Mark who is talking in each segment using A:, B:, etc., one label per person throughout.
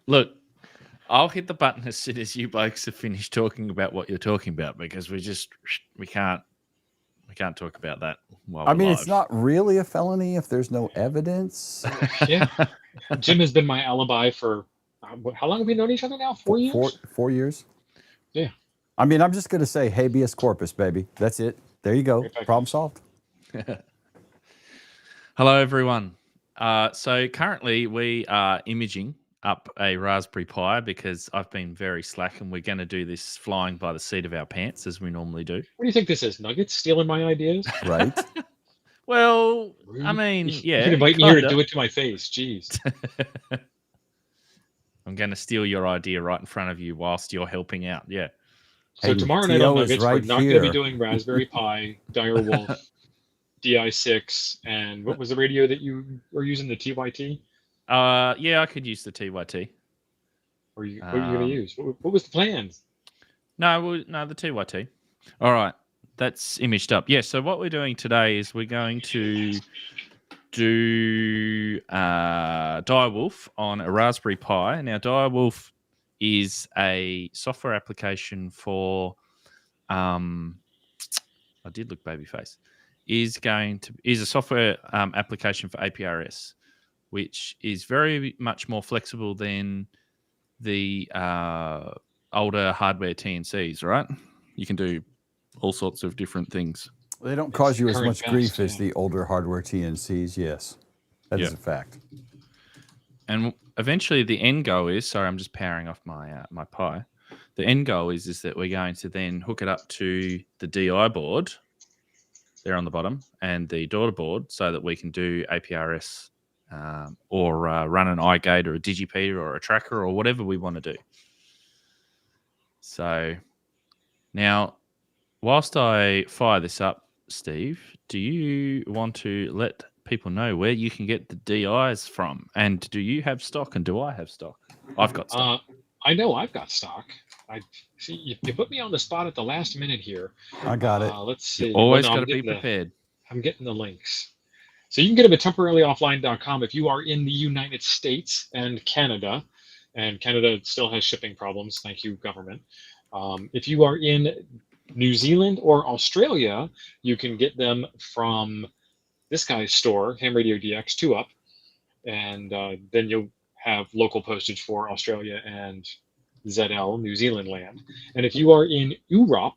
A: Look, I'll hit the button as soon as you blokes have finished talking about what you're talking about, because we can't talk about that while
B: I
A: we're
B: mean, it's
A: live.
B: not really a felony if there's no evidence.
C: Yeah. Jim has been my alibi for how long have we known each other now? 4 years?
B: 4 years.
C: Yeah.
B: I mean, I'm just going to say habeas corpus, baby. That's it. There you go.
C: Right back
B: Problem
C: at
B: solved.
A: Hello, everyone. So currently we are imaging up a Raspberry Pi because I've been very slack, and we're going to do this flying by the seat of our pants as we normally do.
C: What do you think this is? Nuggets stealing my ideas?
B: Right.
A: Well, I
C: Rude.
A: mean,
C: You
A: yeah,
C: can invite me here to
A: kinda.
C: do it to my face. Jeez.
A: I'm going to steal your idea right in front of you whilst you're helping out. Yeah.
C: So
B: Hey,
C: tomorrow night on
B: T.O. is
C: Nuggets, we're
B: right
C: not going to be
B: here.
C: doing Raspberry Pi, Direwolf, DI6, and what was the radio that you were using? The TYT?
A: Yeah, I could use the TYT.
C: What are you going to use? What was the plan?
A: No, the TYT. All right, that's imaged up. Yeah. So what we're doing today is we're going to do Direwolf on a Raspberry Pi. Now, Direwolf is a software application for. I did look babyface. Is a software application for APRS, which is very much more flexible than the older hardware TNCs. Right? You can do all sorts of different things.
B: They don't cause you as
C: current
B: much
C: best,
B: grief as
C: yeah.
B: the older hardware TNCs. Yes, that is a fact.
A: And eventually, the end goal is. Sorry, I'm just powering off my my Pi. The end goal is that we're going to then hook it up to the DI board there on the bottom and the daughter board, so that we can do APRS or run an iGate or a DigiP or a tracker or whatever we want to do. So now, whilst I fire this up, Steve, do you want to let people know where you can get the DIs from? And do you have stock, and do I have stock? I've got stock.
C: I know I've got stock. I see you put me on the spot at the last minute here.
B: I got it.
C: Let's see.
A: You always
C: Well, no,
A: got to be prepared.
C: I'm getting the links. So you can get them at temporarylyoffline.com if you are in the United States and Canada still has shipping problems. Thank you, government. If you are in New Zealand or Australia, you can get them from this guy's store, Ham Radio DX 2 Up, and then you'll have local postage for Australia and ZL, New Zealand land. And if you are in Europe,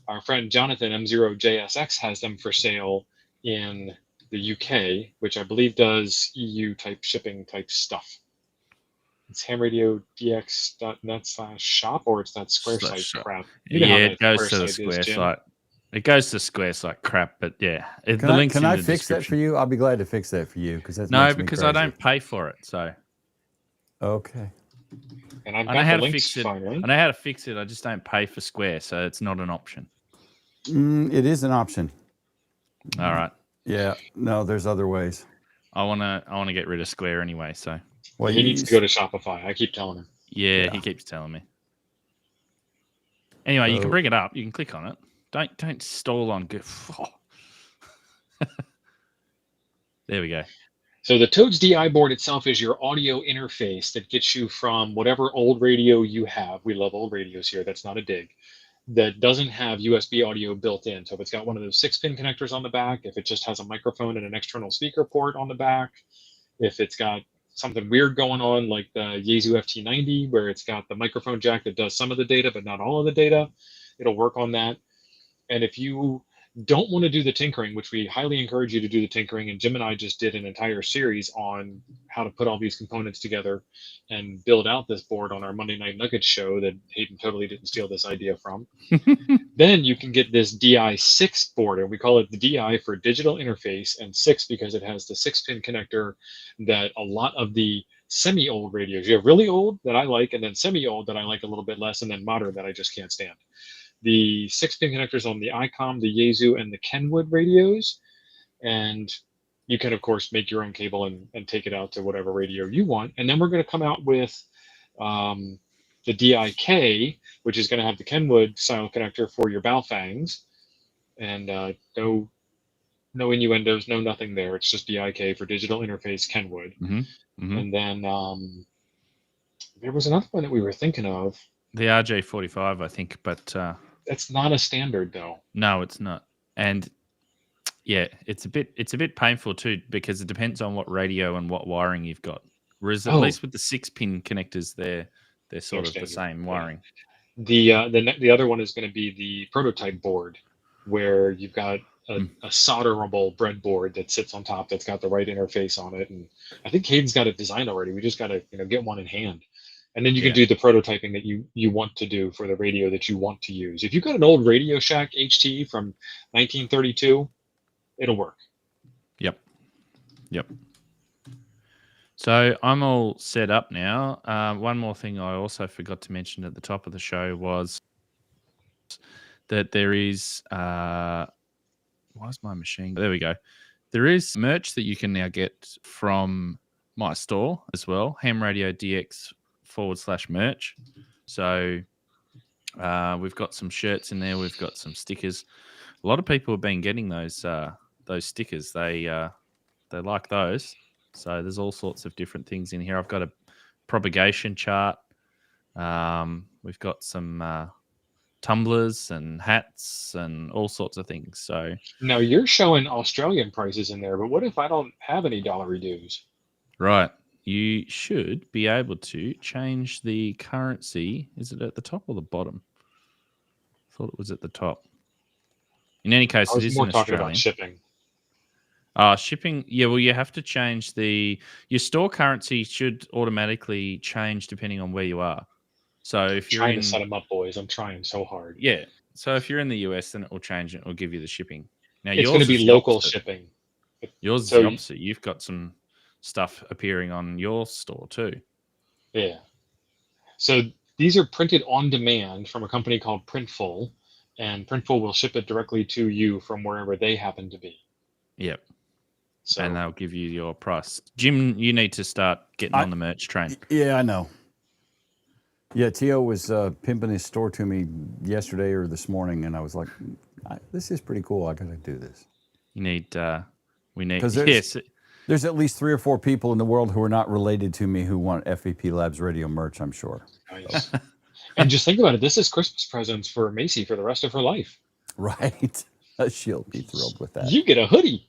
C: our friend Jonathan M0JSX has them for sale in the UK, which I believe does EU type shipping type stuff. It's hamradiodx.net/shop, or it's that Square site crap.
A: Yeah, it goes to the Square site. It goes to Square site crap, but yeah, the link's in the description.
B: Can I fix that for you? I'll be glad to fix that for you because that's
A: no, because I don't pay for it. So
B: okay.
C: And I've
A: I know how to fix it. I know how to fix it. I just don't pay for Square, so it's not an option.
B: It is an option.
A: All right.
B: Yeah. No, there's other ways.
A: I wanna get rid of Square anyway. So
C: well, he needs to go to Shopify. I keep telling him.
A: Yeah, he keeps telling me. Anyway, you can bring it up. You can click on it. Don't stall on. There we go.
C: So the Toads DI board itself is your audio interface that gets you from whatever old radio you have. We love old radios here. That's not a dig. That doesn't have USB audio built in. So if it's got one of those 6-pin connectors on the back, if it just has a microphone and an external speaker port on the back, if it's got something weird going on like the Yaesu FT90 where it's got the microphone jack that does some of the data but not all of the data, it'll work on that. And if you don't want to do the tinkering, which we highly encourage you to do the tinkering, and Jim and I just did an entire series on how to put all these components together and build out this board on our Monday Night Nuggets show that Hayden totally didn't steal this idea from, then you can get this DI6 board, and we call it the DI for digital interface, and 6 because it has the 6-pin connector that a lot of the semi-old radios, you have really old that I like, and then semi-old that I like a little bit less, and then modern that I just can't stand. The 6-pin connectors on the ICOM, the Yaesu, and the Kenwood radios. And you can, of course, make your own cable and take it out to whatever radio you want. And then we're going to come out with the DIK, which is going to have the Kenwood style connector for your Baofangs. And no innuendos, no nothing there. It's just DIK for digital interface Kenwood. And then There was another one that we were thinking of.
A: The RJ45, I think, but
C: That's not a standard though.
A: no, it's not. And yeah, it's a bit painful too because it depends on what radio and what wiring you've got. Whereas at least with the 6-pin connectors, they're sort of the same wiring.
C: Yeah. The other one is going to be the prototype board, where you've got a solderable breadboard that sits on top that's got the right interface on it. And I think Hayden's got it designed already. We just got to get one in hand. And then you can do the prototyping that you want to do for the radio that you want to use. If you've got an old Radio Shack HT from 1932, it'll work.
A: Yep. So I'm all set up now. One more thing I also forgot to mention at the top of the show was that there is... why's my machine? There we go. There is merch that you can now get from my store as well, HamRadioDX/merch. So we've got some shirts in there. We've got some stickers. A lot of people have been getting those stickers. They like those. So there's all sorts of different things in here. I've got a propagation chart. We've got some tumblers and hats and all sorts of things. So
C: now you're showing Australian prices in there, but what if I don't have any dollary dues?
A: Right. You should be able to change the currency. Is it at the top or the bottom? I thought it was at the top. In any case, it is in Australian. I was more talking about shipping. Shipping, yeah, well, you have to change your store currency should automatically change depending on where you are. So if you're
C: trying to set them up, boys, I'm trying so hard.
A: Yeah. So if you're in the US, then it will change and it will give you the shipping. Now
C: it's going to be local shipping.
A: Yours is the opposite. You've got some stuff appearing on your store too.
C: Yeah. So these are printed on demand from a company called Printful, and Printful will ship it directly to you from wherever they happen to be.
A: Yep. So, and they'll give you your price. Jim, you need to start getting on the merch train.
B: Yeah, I know. Yeah, Tio was pimping his store to me yesterday or this morning, and I was like, this is pretty cool. I got to do this.
A: We need,
B: because there's at least 3 or 4 people in the world who are not related to me who want FVP Labs radio merch, I'm sure.
C: Nice. And just think about it. This is Christmas presents for Macy for the rest of her life.
B: Right. She'll be thrilled with that.
C: You get a hoodie.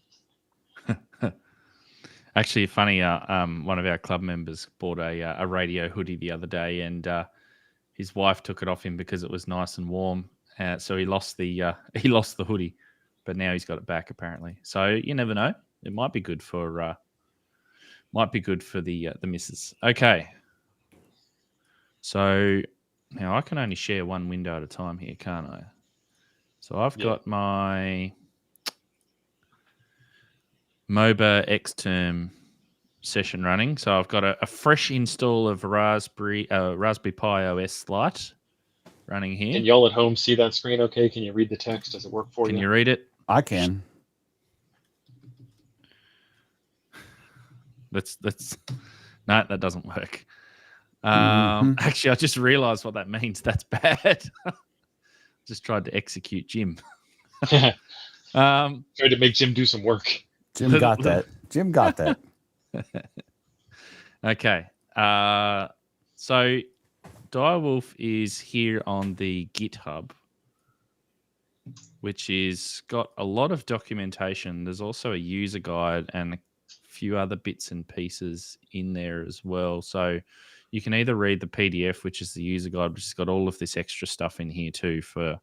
A: Actually, funny, one of our club members bought a radio hoodie the other day, and his wife took it off him because it was nice and warm. So he lost the hoodie, but now he's got it back apparently. So you never know; it might be good for the missus. Okay, so now I can only share one window at a time here, can't I? So I've got my MOBA Xterm session running. So I've got a fresh install of Raspberry Pi OS Lite running here.
C: Can y'all at home see that screen okay? Can you read the text? Does it work for you?
A: Can you read it?
B: I can.
A: Let's no, that doesn't work. Actually, I just realized what that means. That's bad. Just tried to execute Jim.
C: Tried to make Jim do some work.
B: Jim got that. Jim got that.
A: Okay. So Direwolf is here on the GitHub, which is got a lot of documentation. There's also a user guide and a few other bits and pieces in there as well. So you can either read the PDF, which is the user guide, which has got all of this extra stuff in here too for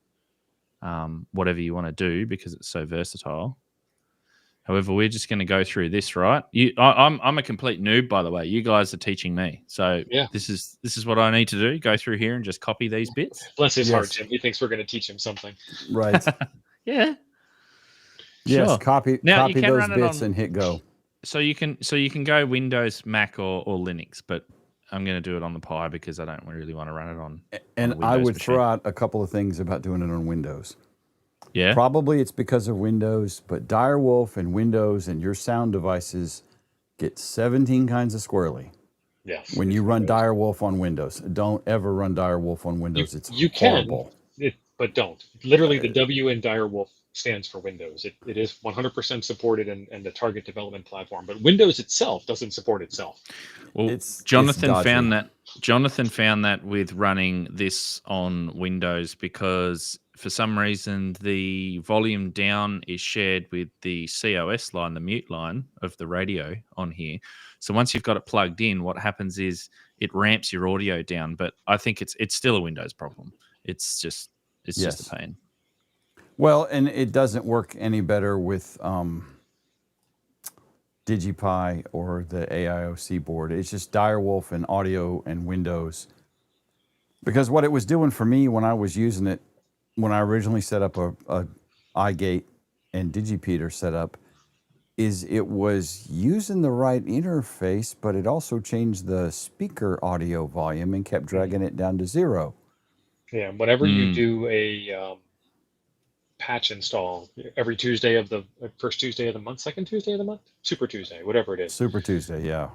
A: whatever you want to do because it's so versatile. However, we're just going to go through this, right? I'm a complete noob, by the way. You guys are teaching me, so this is what I need to do: go through here and just copy these bits.
C: Bless his heart, Jim. He thinks we're going to teach him something.
B: Right?
A: Yeah.
B: Yes.
A: Sure.
B: Copy those bits and hit go.
A: So you can go Windows, Mac, or Linux, but I'm going to do it on the Pi because I don't really want to run it on.
B: And I would throw out a couple of things about doing it on Windows.
A: Yeah.
B: Probably it's because of Windows, but Direwolf and Windows and your sound devices get 17 kinds of squirrely.
C: Yes.
B: When you run Direwolf on Windows, don't ever run Direwolf on Windows. It's horrible.
C: But don't. Literally, the W in Direwolf stands for Windows. It is 100% supported and the target development platform, but Windows itself doesn't support itself.
A: Well,
B: It's
A: Jonathan
B: dodgy.
A: found that. Jonathan found that with running this on Windows because for some reason the volume down is shared with the COS line, the mute line of the radio on here. So once you've got it plugged in, what happens is it ramps your audio down. But I think it's still a Windows problem. It's just
B: Yes.
A: a pain.
B: Well, and it doesn't work any better with DigiPi or the AIOC board. It's just Direwolf and audio and Windows. Because what it was doing for me when I was using it, when I originally set up a iGate and DigiPeter setup, is it was using the right interface, but it also changed the speaker audio volume and kept dragging it down to 0.
C: Yeah, whenever you do a patch install every Tuesday of the first Tuesday of the month, second Tuesday of the month, Super Tuesday, whatever it is.
B: Super Tuesday, yeah.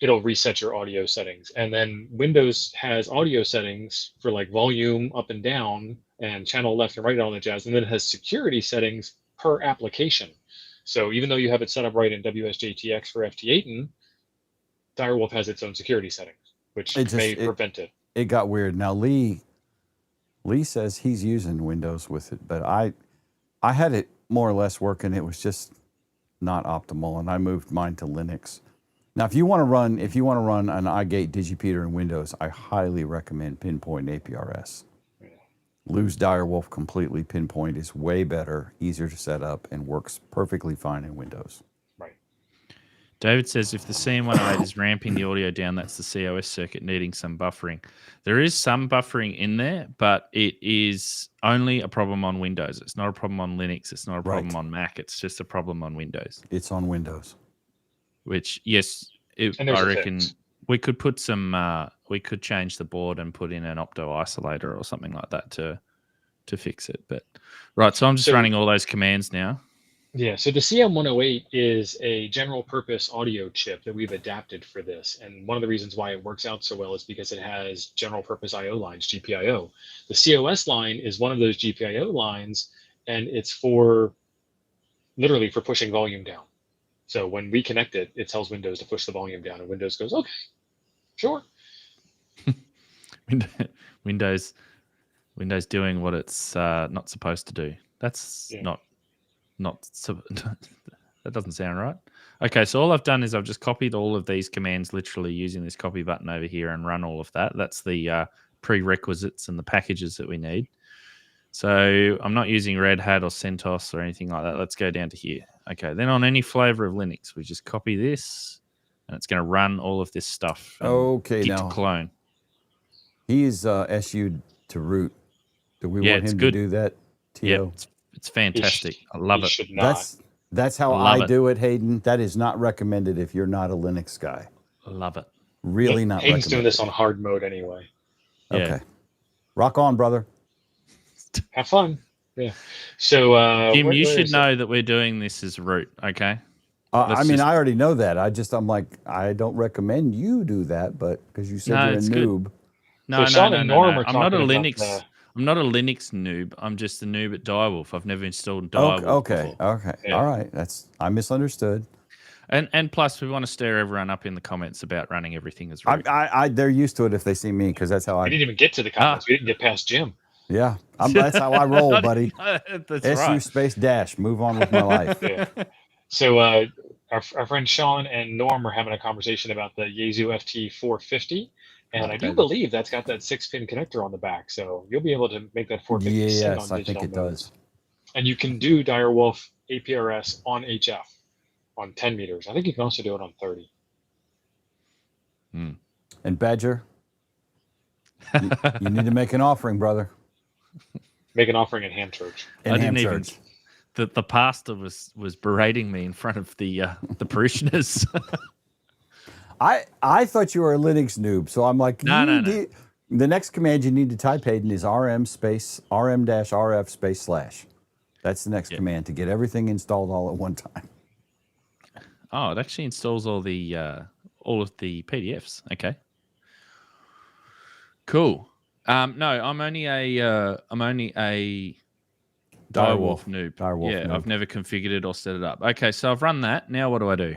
C: It'll reset your audio settings. And then Windows has audio settings for like volume up and down and channel left and right and all that jazz. And then it has security settings per application. So even though you have it set up right in WSJTX for FT8, Direwolf has its own security settings, which may prevent it.
B: It got weird. Now Lee says he's using Windows with it, but I had it more or less working. It was just not optimal, and I moved mine to Linux. Now, if you want to run an iGate DigiPeter in Windows, I highly recommend Pinpoint APRS.
C: Yeah.
B: Lose Direwolf completely. Pinpoint is way better, easier to set up, and works perfectly fine in Windows.
C: Right.
A: David says if the CM108 is ramping the audio down, that's the COS circuit needing some buffering. There is some buffering in there, but it is only a problem on Windows. It's not a problem on Linux. It's not a problem on Mac. It's just a problem on Windows.
B: It's on Windows.
A: Which, yes, I reckon we could put some. We could change the board and put in an opto isolator or something like that to fix it. But right, so I'm just running all those commands now.
C: Yeah, so the CM108 is a general purpose audio chip that we've adapted for this. And one of the reasons why it works out so well is because it has general purpose IO lines, GPIO. The COS line is one of those GPIO lines, and it's literally for pushing volume down. So when we connect it, it tells Windows to push the volume down, and Windows goes, okay, sure.
A: Windows doing what it's not supposed to do. That's not that doesn't sound right. Okay, so all I've done is I've just copied all of these commands literally using this copy button over here and run all of that. That's the prerequisites and the packages that we need. So I'm not using Red Hat or CentOS or anything like that. Let's go down to here. Okay, then on any flavor of Linux, we just copy this and it's going to run all of this stuff.
B: Okay,
A: git
B: now
A: clone.
B: He is SU'd to root. Do we want him to do that, Tio?
A: Yeah, it's fantastic. I love it.
C: Should not.
B: That's how I do it, Hayden. That is not recommended if you're not a Linux guy.
A: I love it.
B: Really not
C: Hayden's
B: recommended.
C: doing this on hard mode anyway.
A: Yeah.
B: Okay. Rock on, brother.
C: Have fun. Yeah. So
A: Jim, you should know that we're doing this as root, okay?
B: I mean, I already know that. I'm like, I don't recommend you do that, but because you said you're a noob.
A: Good. No. I'm not a Linux. I'm not a Linux noob. I'm just a noob at Direwolf. I've never installed Direwolf
B: Okay.
A: before.
B: Okay. Yeah. All right. I misunderstood.
A: And plus, we want to stir everyone up in the comments about running everything as root.
B: They're used to it if they see me because that's how
C: We didn't even get to the comments. We didn't get past Jim.
B: Yeah, that's how I roll, buddy.
A: That's
B: SU
A: right.
B: space dash. Move on with my life.
C: Yeah. So our friend Sean and Norm are having a conversation about the Yaesu FT450. And I do believe that's got that 6-pin connector on the back. So you'll be able to make that 450 sing on digital
B: I think it does.
C: And you can do Direwolf APRS on HF on 10 meters. I think you can also do it on 30.
B: And Badger, you need to make an offering, brother.
C: Make an offering in Ham Church.
A: The pastor was berating me in front of the parishioners.
B: I thought you were a Linux noob, so I'm like,
A: no.
B: The next command you need to type, Hayden, is rm-rf//. That's the next command to get everything installed all at one time.
A: Oh, it actually installs all of the PDFs. Okay, cool. No, I'm only a Direwolf noob.
B: Direwolf
A: yeah,
B: noob.
A: I've never configured it or set it up. Okay, so I've run that. Now what do I do?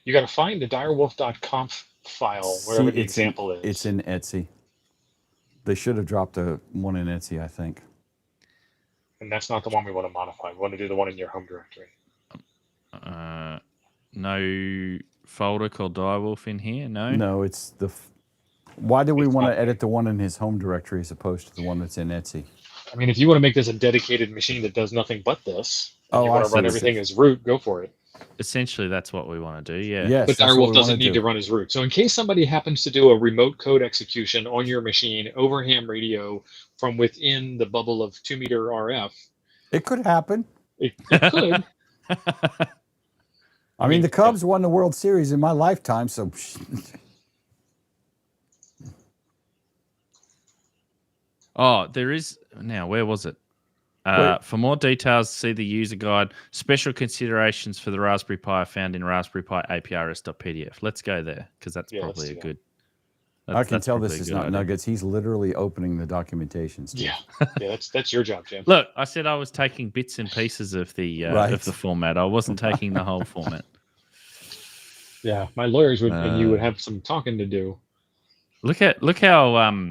C: You got to find the direwolf.conf file, wherever the example is.
B: It's in Etsy. They should have dropped one in Etsy, I think.
C: And that's not the one we want to modify. We want to do the one in your home directory.
A: No folder called Direwolf in here? No?
B: No, it's the... Why do we want to edit the one in his home directory as opposed to the one that's in Etsy?
C: I mean, if you want to make this a dedicated machine that does nothing but this, and you
B: Oh,
C: want
B: I
C: to run
B: see.
C: everything as root, go for it.
A: Essentially, that's what we want to do, yeah.
B: Yes,
C: But
B: that's what
C: Direwolf
B: we
C: doesn't
B: wanna
C: need
B: do.
C: to run as root. So in case somebody happens to do a remote code execution on your machine over ham radio from within the bubble of 2-meter RF,
B: It could happen.
C: it could.
B: I mean, the Cubs won the World Series in my lifetime, so...
A: Oh, there is... Now, where was it? For more details, see the user guide. Special considerations for the Raspberry Pi are found in Raspberry Pi APRS.pdf. Let's go there, because that's probably a good...
B: I can tell this
A: probably a
B: is
A: good
B: not
A: idea.
B: Nuggets. He's literally opening the documentation. Steve.
C: Yeah, that's your job, Jim.
A: Look, I said I was taking bits and pieces of the format. I wasn't taking the whole format.
C: Yeah, my lawyers would and you would have some talking to do.
A: Look how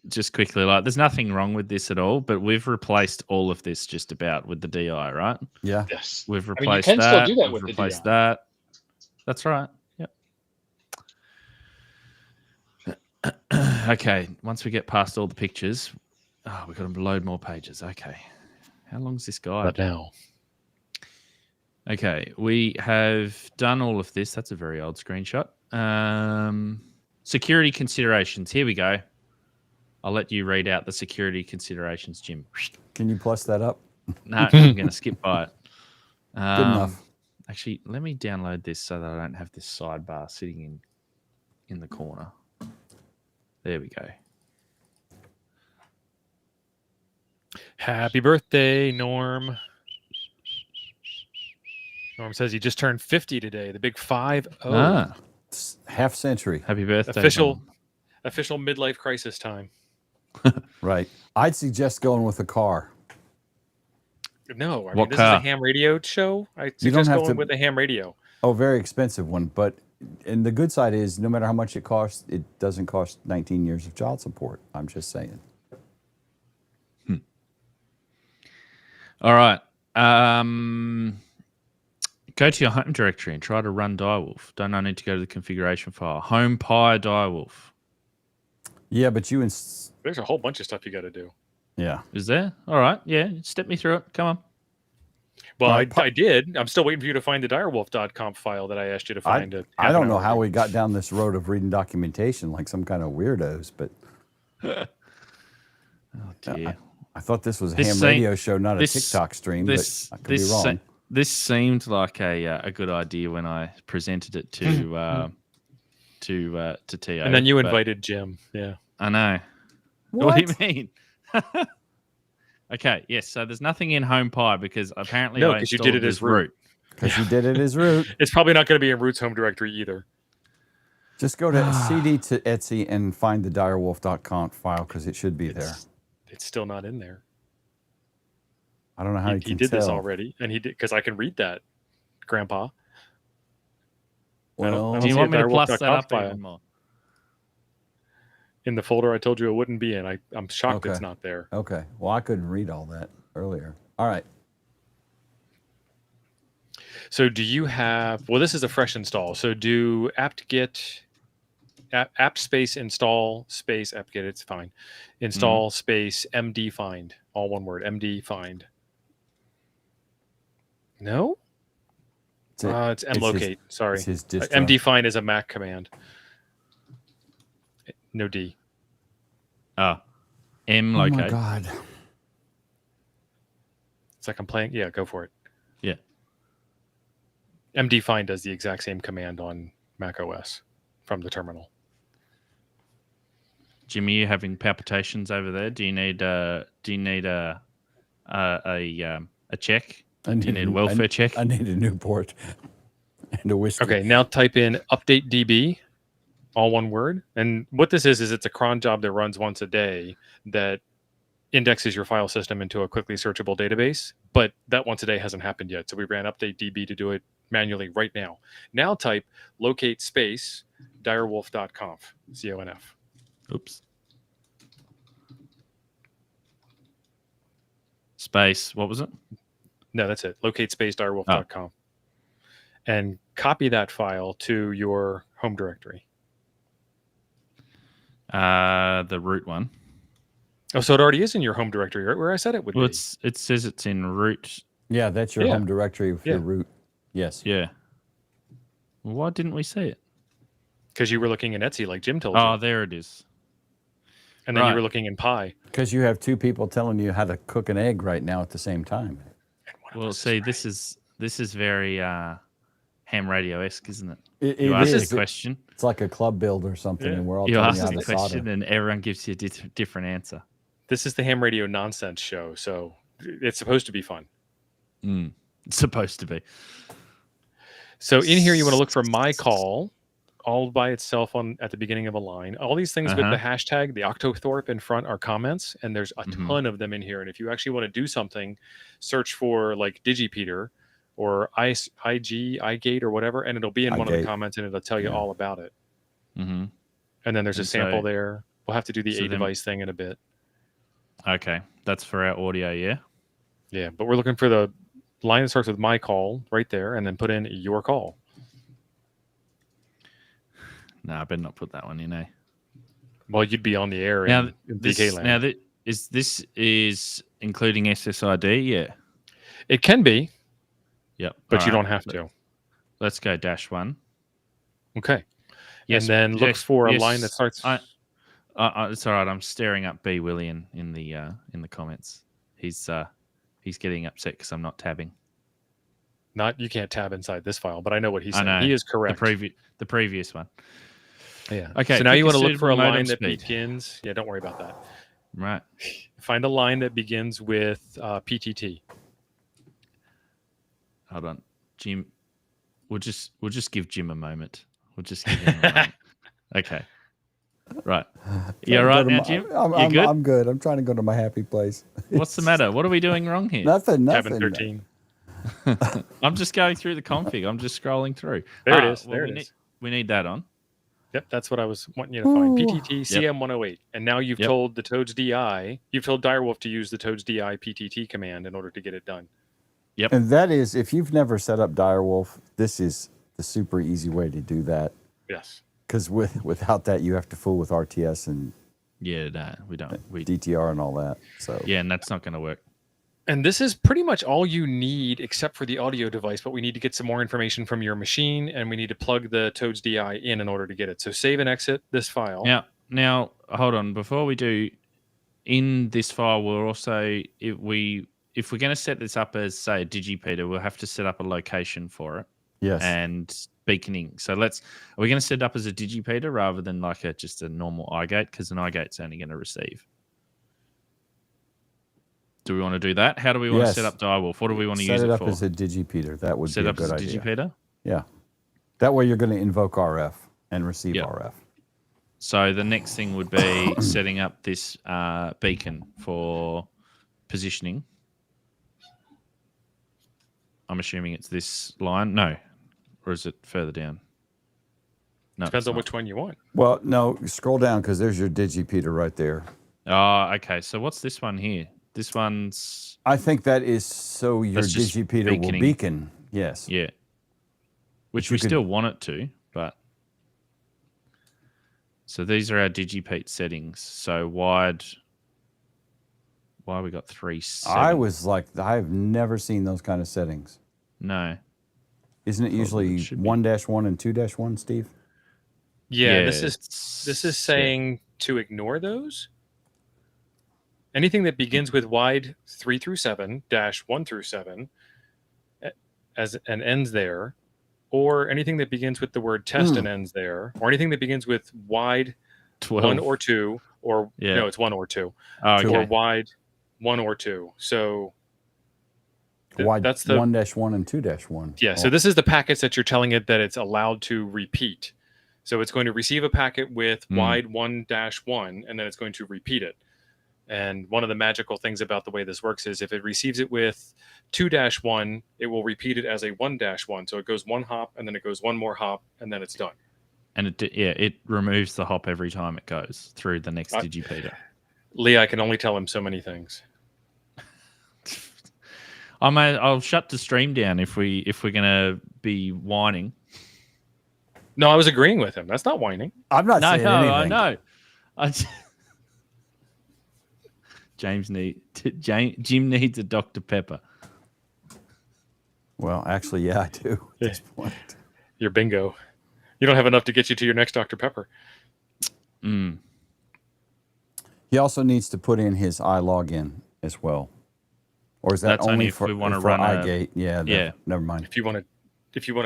A: just quickly, like, there's nothing wrong with this at all, but we've replaced all of this just about with the DI, right?
B: Yeah.
C: Yes.
A: We've
C: I
A: replaced
C: mean, you can
A: that.
C: still do that
A: We've
C: with the
A: replaced
C: DI.
A: that. That's right. Yep. Okay. Once we get past all the pictures, we've got to load more pages. Okay. How long's this guide?
C: But now.
A: Okay, we have done all of this. That's a very old screenshot. Security considerations. Here we go. I'll let you read out the security considerations, Jim.
B: Can you plus that up?
A: No, I'm going to skip by it.
B: Good enough.
A: Actually, let me download this so that I don't have this sidebar sitting in the corner. There we go.
D: Happy birthday, Norm. Norm says he just turned 50 today. The big 5-0.
B: It's half century.
A: Happy birthday.
D: Official midlife crisis time.
B: Right. I'd suggest going with a car.
D: No, I mean,
A: What
D: this
A: car?
D: is a ham radio show. I
B: You don't
D: suggest
B: have
D: going
B: to-
D: with a ham radio.
B: Oh, very expensive one. But and the good side is no matter how much it costs, it doesn't cost 19 years of child support. I'm just saying.
A: All right. Go to your home directory and try to run Direwolf. Don't I need to go to the configuration file? Home Pi Direwolf.
B: Yeah, but you
D: There's a whole bunch of stuff you got to do.
B: yeah.
A: Is there? All right. Yeah. Step me through it. Come on.
D: Well,
B: Right,
D: I did. I'm still waiting for you to find the direwolf.conf file that I asked you to find.
B: I don't know how we got down this road of reading documentation like some kind of weirdos, but
A: Oh, dear.
B: I thought this was a
A: This
B: ham
A: seem-
B: radio show, not
A: this-
B: a TikTok stream.
A: This
B: but I could be wrong.
A: This seemed like a good idea when I presented it to TO.
D: And then you
A: but
D: invited Jim. Yeah.
A: I know. What do you mean? Okay, yes. So there's nothing in Home Pi because apparently
D: No,
A: I
D: 'cause you
A: installed
D: did it
A: this
D: as root.
B: Because you did it as root.
D: It's probably not going to be in Root's home directory either.
B: Just go to CD to Etsy and find the direwolf.conf file because it should be there.
D: It's still not in there.
B: I don't know how you
D: He
B: can
D: did
B: tell.
D: this already, and he did because I can read that, Grandpa. I
B: Well,
D: don't
A: Do you
D: see
A: want
D: a
A: me to plus that
D: direwolf.conf
A: up
D: file.
A: even more?
D: In the folder I told you it wouldn't be in. I'm shocked it's
B: Okay.
D: not there.
B: okay. Well, I couldn't read all that earlier. All right.
D: So do you have? Well, this is a fresh install. So do apt-get apt space install space apt-get. It's fine. Install space md find. All one word. md find. No. It's mlocate. Sorry.
B: It's his distro.
D: md find is a Mac command. No D.
A: M
B: Oh
A: locate.
B: my God.
D: It's like I'm playing. Yeah, go for it.
A: Yeah.
D: md find does the exact same command on Mac OS from the terminal.
A: Jimmy, you having palpitations over there? Do you need a check?
B: I
A: Do you need a welfare check?
B: I need a Newport and a whiskey.
D: Okay, now type in update DB, all one word. And what this is it's a cron job that runs once a day that indexes your file system into a quickly searchable database. But that once a day hasn't happened yet. So we ran update DB to do it manually right now. Now type locate space direwolf.conf, CONF.
A: Oops. Space. What was it?
D: No, that's it. Locate space direwolf.conf. And copy that file to your home directory.
A: The root one.
D: Oh, so it already is in your home directory, right? Where I said it would
A: Well,
D: be.
A: it says it's in root.
B: Yeah, that's your
D: Yeah.
B: home directory with your root. Yes.
A: Yeah. Well, why didn't we see it?
D: Because you were looking in Etsy, like Jim told you.
A: Oh, there it is.
D: And then you
A: right.
D: were looking in Pi.
B: Because you have two people telling you how to cook an egg right now at the same time.
A: Well, see, this is very ham radio-esque, isn't it?
B: It
A: You ask
B: is.
A: a question.
B: It's like a club build or something,
D: Yeah.
B: and we're all
A: You
B: telling you
A: ask
B: how
A: a
B: to solder.
A: question, and everyone gives you a different answer.
D: This is the ham radio nonsense show, so it's supposed to be fun.
A: It's supposed to be.
D: So in here, you want to look for my call all by itself at the beginning of a line. All these things with the hashtag, the Octothorpe in front are comments, and there's a ton of them in here. And if you actually want to do something, search for like Digipeater or iGate or whatever, and it'll be in one of the comments, and it'll tell you all about it.
A: Mm-hmm.
D: And then there's a sample there. We'll have to do the
A: so
D: device thing in a bit.
A: Okay, that's for our audio, yeah?
D: Yeah, but we're looking for the line that starts with my call right there, and then put in your call.
A: No, I better not put that one in, eh?
D: Well, you'd be on the air
A: Now,
D: in VK land.
A: this is including SSID, yeah?
D: It can be,
A: Yep.
D: but
A: All
D: you
A: right.
D: don't have to.
A: Let's go -1.
D: Okay.
A: Yes,
D: and then look for a line that starts.
A: It's all right. I'm staring up B. William in the comments. He's getting upset because I'm not tabbing.
D: You can't tab inside this file, but I know what he's
A: I
D: saying.
A: know.
D: He is correct.
A: The previous one.
D: Yeah.
A: Okay.
D: So now you want to look for a
A: modem
D: line that
A: speed.
D: begins. Yeah, don't worry about that.
A: Right.
D: Find a line that begins with PTT.
A: Hold on, Jim. We'll just give Jim a moment. We'll just give him a moment. Okay. Right. You all right now, Jim? You good?
B: I'm good. I'm trying to go to my happy place.
A: What's the matter? What are we doing wrong here?
B: Nothing.
D: Cabin 13.
A: I'm just going through the config. I'm just scrolling through.
D: There it is.
A: Well,
D: There it is.
A: We need that on.
D: Yep, that's what I was wanting you to find. PTT CM108. And now you've told the Toads DI, you've told Direwolf to use the Toads DI PTT command in order to get it done.
A: Yep.
B: And that is, if you've never set up Direwolf, this is the super easy way to do that.
D: Yes.
B: Because without that, you have to fool with RTS and
A: Yeah, no, we don't.
B: DTR and all that. So
A: Yeah, and that's not going to work.
D: And this is pretty much all you need except for the audio device, but we need to get some more information from your machine, and we need to plug the Toads DI in order to get it. So save and exit this file.
A: Now, hold on. Before we do, in this file, we're also, if we're going to set this up as, say, a Digipeater, we'll have to set up a location for it.
B: yes,
A: And beaconing. So are we going to set it up as a Digipeater rather than like just a normal iGate? Because an iGate's only going to receive. Do we want to do that? How do we want to set up Direwolf? What do we want to use it for?
B: Set it up as a Digipeater. That would
A: Set
B: be a
A: up as
B: good
A: a
B: idea.
A: Digipeater?
B: Yeah. That way you're going to invoke RF and receive RF.
A: So the next thing would be setting up this beacon for positioning. I'm assuming it's this line. No. Or is it further down? No.
D: Depends on which one you want.
B: Well, no, scroll down because there's your Digipeater right there.
A: Oh, okay. So what's this one here? This one's...
B: I think that is so your
A: That's just
B: Digipeater will
A: beaconing.
B: beacon. Yes.
A: Yeah. Which
B: you
A: we
B: could-
A: still want it to, but... So these are our Digipeat settings. So why we got 3 settings?
B: I was like, I've never seen those kind of settings.
A: No.
B: Isn't it usually
A: it should be.
B: 1-1 and 2-1, Steve?
D: Yeah, this
A: it's-
D: is saying to ignore those. Anything that begins with wide 3 through 7 -1 through 7 and ends there, or anything that begins with the word test and ends there, or anything that begins with wide
A: 12.
D: 1 or 2, or
A: Yeah.
D: no, it's 1 or 2,
A: Oh, okay.
D: or wide 1 or 2. So
B: Wide
D: that's the
B: 1-1 and 2-1.
D: yeah. So this is the packets that you're telling it that it's allowed to repeat. So it's going to receive a packet with wide 1-1, and then it's going to repeat it. And one of the magical things about the way this works is if it receives it with 2-1, it will repeat it as a 1-1. So it goes one hop, and then it goes one more hop, and then it's done.
A: And it removes the hop every time it goes through the next digipeater.
D: Lee, I can only tell him so many things.
A: I'll shut the stream down if we're gonna be whining.
D: No, I was agreeing with him. That's not whining.
B: I'm not saying anything.
A: I know. Jim needs a Dr. Pepper.
B: Well, actually, yeah, I do at this point.
D: You're bingo. You don't have enough to get you to your next Dr. Pepper.
A: Mm.
B: He also needs to put in his iLogin as well. Or is that
A: That's
B: only
A: if
B: for,
A: we want to
B: for
A: run
B: iGate? Yeah,
A: Yeah.
B: Never mind.
D: If you want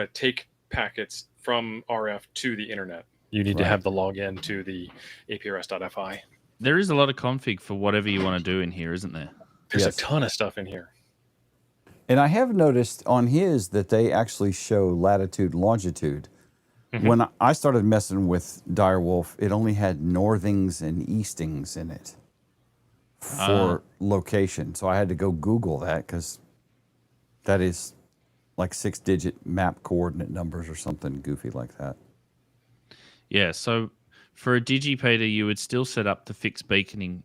D: to take packets from RF to the internet, you need to
B: Right.
D: have the login to the APRS.FI.
A: There is a lot of config for whatever you want to do in here, isn't there?
D: There's
B: Yes.
D: a ton of stuff in here.
B: And I have noticed on his that they actually show latitude and longitude.
D: Mhm.
B: When I started messing with Direwolf, it only had northings and eastings in it for location. So I had to go Google that because that is like 6-digit map coordinate numbers or something goofy like that.
A: Yeah, so for a digipeater, you would still set up the fixed beaconing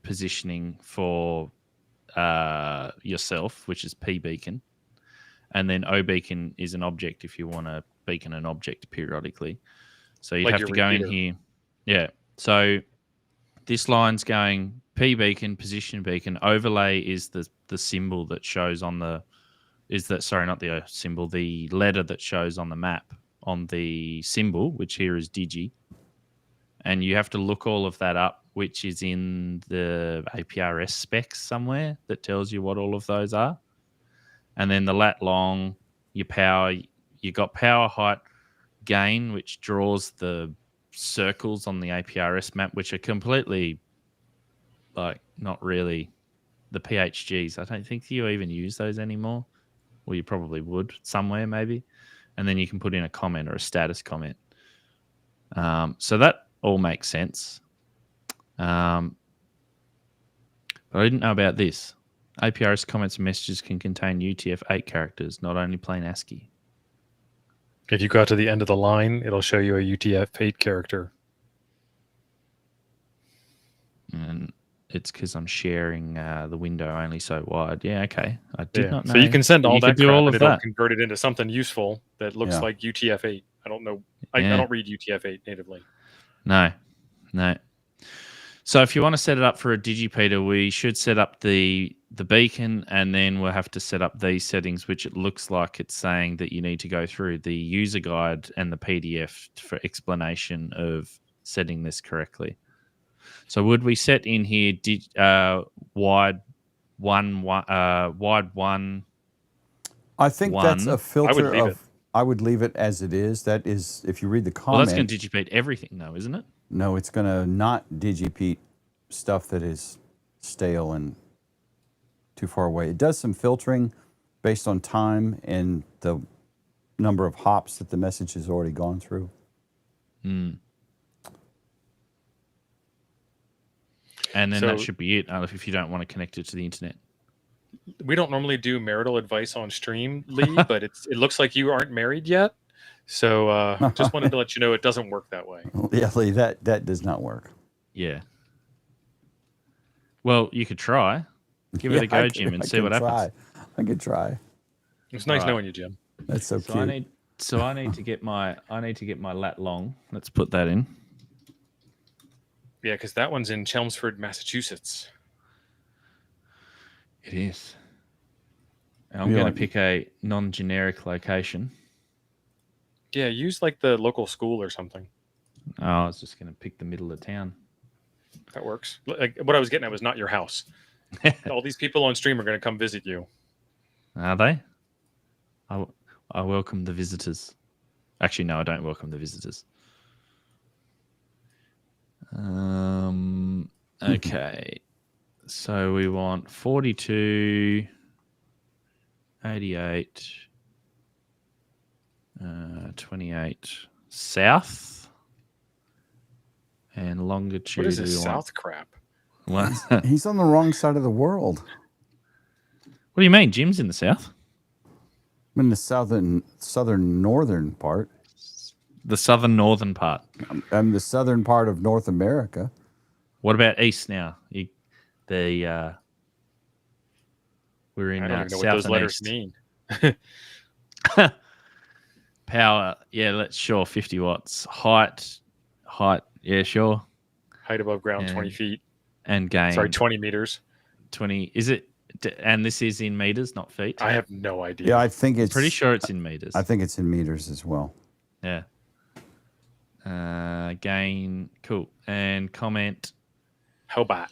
A: positioning for yourself, which is P beacon. And then O beacon is an object if you want to beacon an object periodically. So you'd
D: Like
A: have
D: your
A: to go in
D: repeater.
A: here. Yeah. So this line's going P beacon, position beacon. Overlay is the symbol that shows on the not the symbol, the letter that shows on the map on the symbol, which here is digi. And you have to look all of that up, which is in the APRS specs somewhere that tells you what all of those are. And then the lat long, your power, you got power, height, gain, which draws the circles on the APRS map, which are completely not really the PHGs. I don't think you even use those anymore. Well, you probably would somewhere maybe. And then you can put in a comment or a status comment. So that all makes sense. But I didn't know about this. APRS comments and messages can contain UTF-8 characters, not only plain ASCII.
D: If you go out to the end of the line, it'll show you a UTF-8 character.
A: And it's because I'm sharing the window only so wide. Yeah, okay. I did not know.
D: So you can send
A: that
D: all
A: you
D: that
A: could do
D: crap
A: all
D: and
A: of
D: it'll
A: that.
D: convert it into something useful that looks
B: Yeah.
D: like UTF-8. I don't know. I
A: Yeah.
D: don't read UTF-8 natively.
A: No. So if you want to set it up for a digipeater, we should set up the beacon, and then we'll have to set up these settings, which it looks like it's saying that you need to go through the user guide and the PDF for explanation of setting this correctly. So would we set in here wide one?
B: I think that's
A: One.
B: a filter
D: I would leave it.
B: I would leave it as it is. That is, if you read the
A: Well, that's
B: comment,
A: going to digipede everything, though, isn't it?
B: no, it's going to not digipeat stuff that is stale and too far away. It does some filtering based on time and the number of hops that the message has already gone through.
A: And then
D: So-
A: that should be it if you don't want to connect it to the internet.
D: We don't normally do marital advice on stream, Lee, but it looks like you aren't married yet. So just wanted to let you know it doesn't work that way.
B: Yeah, Lee, that does not work.
A: Yeah. Well, you could try. Give it a go, Jim, and see what happens.
B: I could try.
D: It's nice
A: Alright.
D: knowing you, Jim.
B: That's so
A: So
B: cute.
A: I need to get my lat long. Let's put that in.
D: Yeah, because that one's in Chelmsford, Massachusetts.
A: It is. And I'm
B: You're
A: going to
B: like-
A: pick a non-generic location.
D: Yeah, use like the local school or something.
A: Oh, I was just going to pick the middle of town.
D: That works. Like, what I was getting at was not your house. All these people on stream are going to come visit you.
A: Are they? I welcome the visitors. Actually, no, I don't welcome the visitors. Okay. So we want 42, 88, 28 south, and longitude.
D: What is this
A: we want-
D: South crap?
A: What? What
B: He's on the wrong side of the world.
A: do you mean? Jim's in the south?
B: I'm in the southern northern part.
A: The southern northern part.
B: I'm the southern part of North America.
A: What about east now? We're in
D: I don't even know
A: south
D: what those
A: and
D: letters
A: east.
D: mean.
A: Power, yeah, let's sure 50 watts. Height, yeah, sure.
D: Height above ground,
A: And
D: 20 feet.
A: And gain.
D: Sorry, 20 meters.
A: 20. Is it? And this is in meters, not feet.
D: I have no idea.
B: Yeah, I think it's
A: Pretty sure it's in meters.
B: I think it's in meters as well.
A: Yeah. Gain, cool. And comment.
D: How about?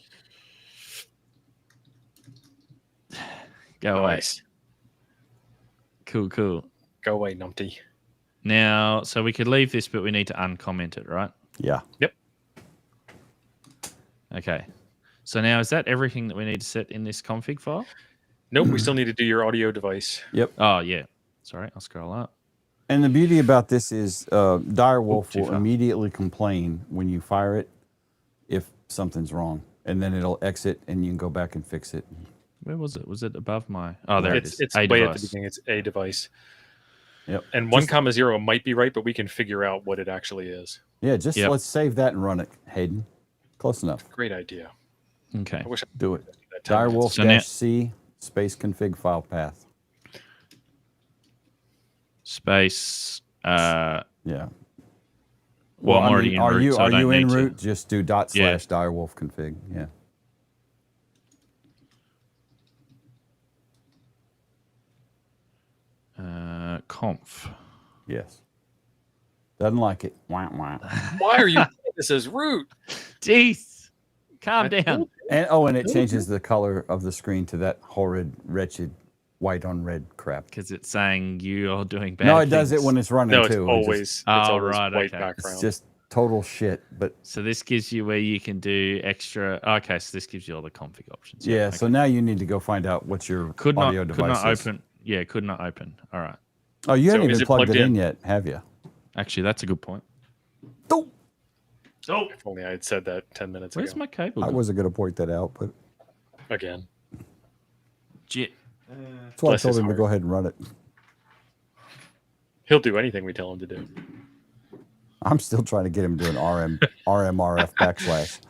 A: Go away.
D: Nice.
A: Cool.
D: Go away, numpty.
A: Now, so we could leave this, but we need to uncomment it, right?
B: Yeah.
D: Yep.
A: Okay. So now, is that everything that we need to set in this config file?
D: Nope, we still need to do your audio device.
B: Yep.
A: Oh, yeah. Sorry, I'll scroll up.
B: And the beauty about this is Direwolf
A: too
B: will
A: far.
B: immediately complain when you fire it if something's wrong. And then it'll exit and you can go back and fix it.
A: Where was it? Was it above my... Oh, there it is.
D: It's
A: A
D: way at
A: device.
D: the beginning. It's a device.
B: Yep.
D: And 1,0 might be right, but we can figure out what it actually is.
B: Yeah, just
A: Yep.
B: let's save that and run it, Hayden. Close enough.
D: Great idea.
A: Okay.
D: I wish I
B: Do it.
D: could do that 10 minutes.
B: Direwolf
A: So now-
B: -C space config file path.
A: Space...
B: Yeah.
A: Well, I'm
B: I
A: already
B: mean,
A: in
B: are
A: root,
B: you
A: so I
B: are
A: don't
B: you in
A: need to.
B: root? Just do / direwolf config. Yeah.
A: Conf.
B: Yes. Doesn't like it. Wah, wah.
D: Why are you doing this as root?
A: Jeez. Calm
D: I
A: down.
D: told
B: And it changes the color of the screen to that horrid, wretched white on red crap.
A: Because it's saying you're doing bad
B: No, it does it
A: things.
B: when it's running
D: No, it's
B: too.
D: always,
A: Oh,
D: it's always
A: right,
D: white
A: okay.
D: background.
B: It's just total shit. But
A: So this gives you where you can do extra... Okay, so this gives you all the config options.
B: yeah,
A: okay.
B: so now you need to go find out what your audio
A: could
B: device
A: not
B: is.
A: open. Yeah, could not open. All right.
B: Oh, you
D: So
B: haven't
D: is
B: even
D: it
B: plugged
D: plugged
B: it in
D: in?
B: yet, have you?
A: Actually, that's a good point.
B: Oh,
A: So
D: If only I had said that 10 minutes
A: where's
D: ago.
A: my cable?
B: I wasn't going to point that out, but
D: Again.
A: Jit.
B: that's why I
D: Bless
B: told
D: his
B: him to
D: heart.
B: go ahead and run it.
D: He'll do anything we tell him to do.
B: I'm still trying to get him to do an RMRF backslash.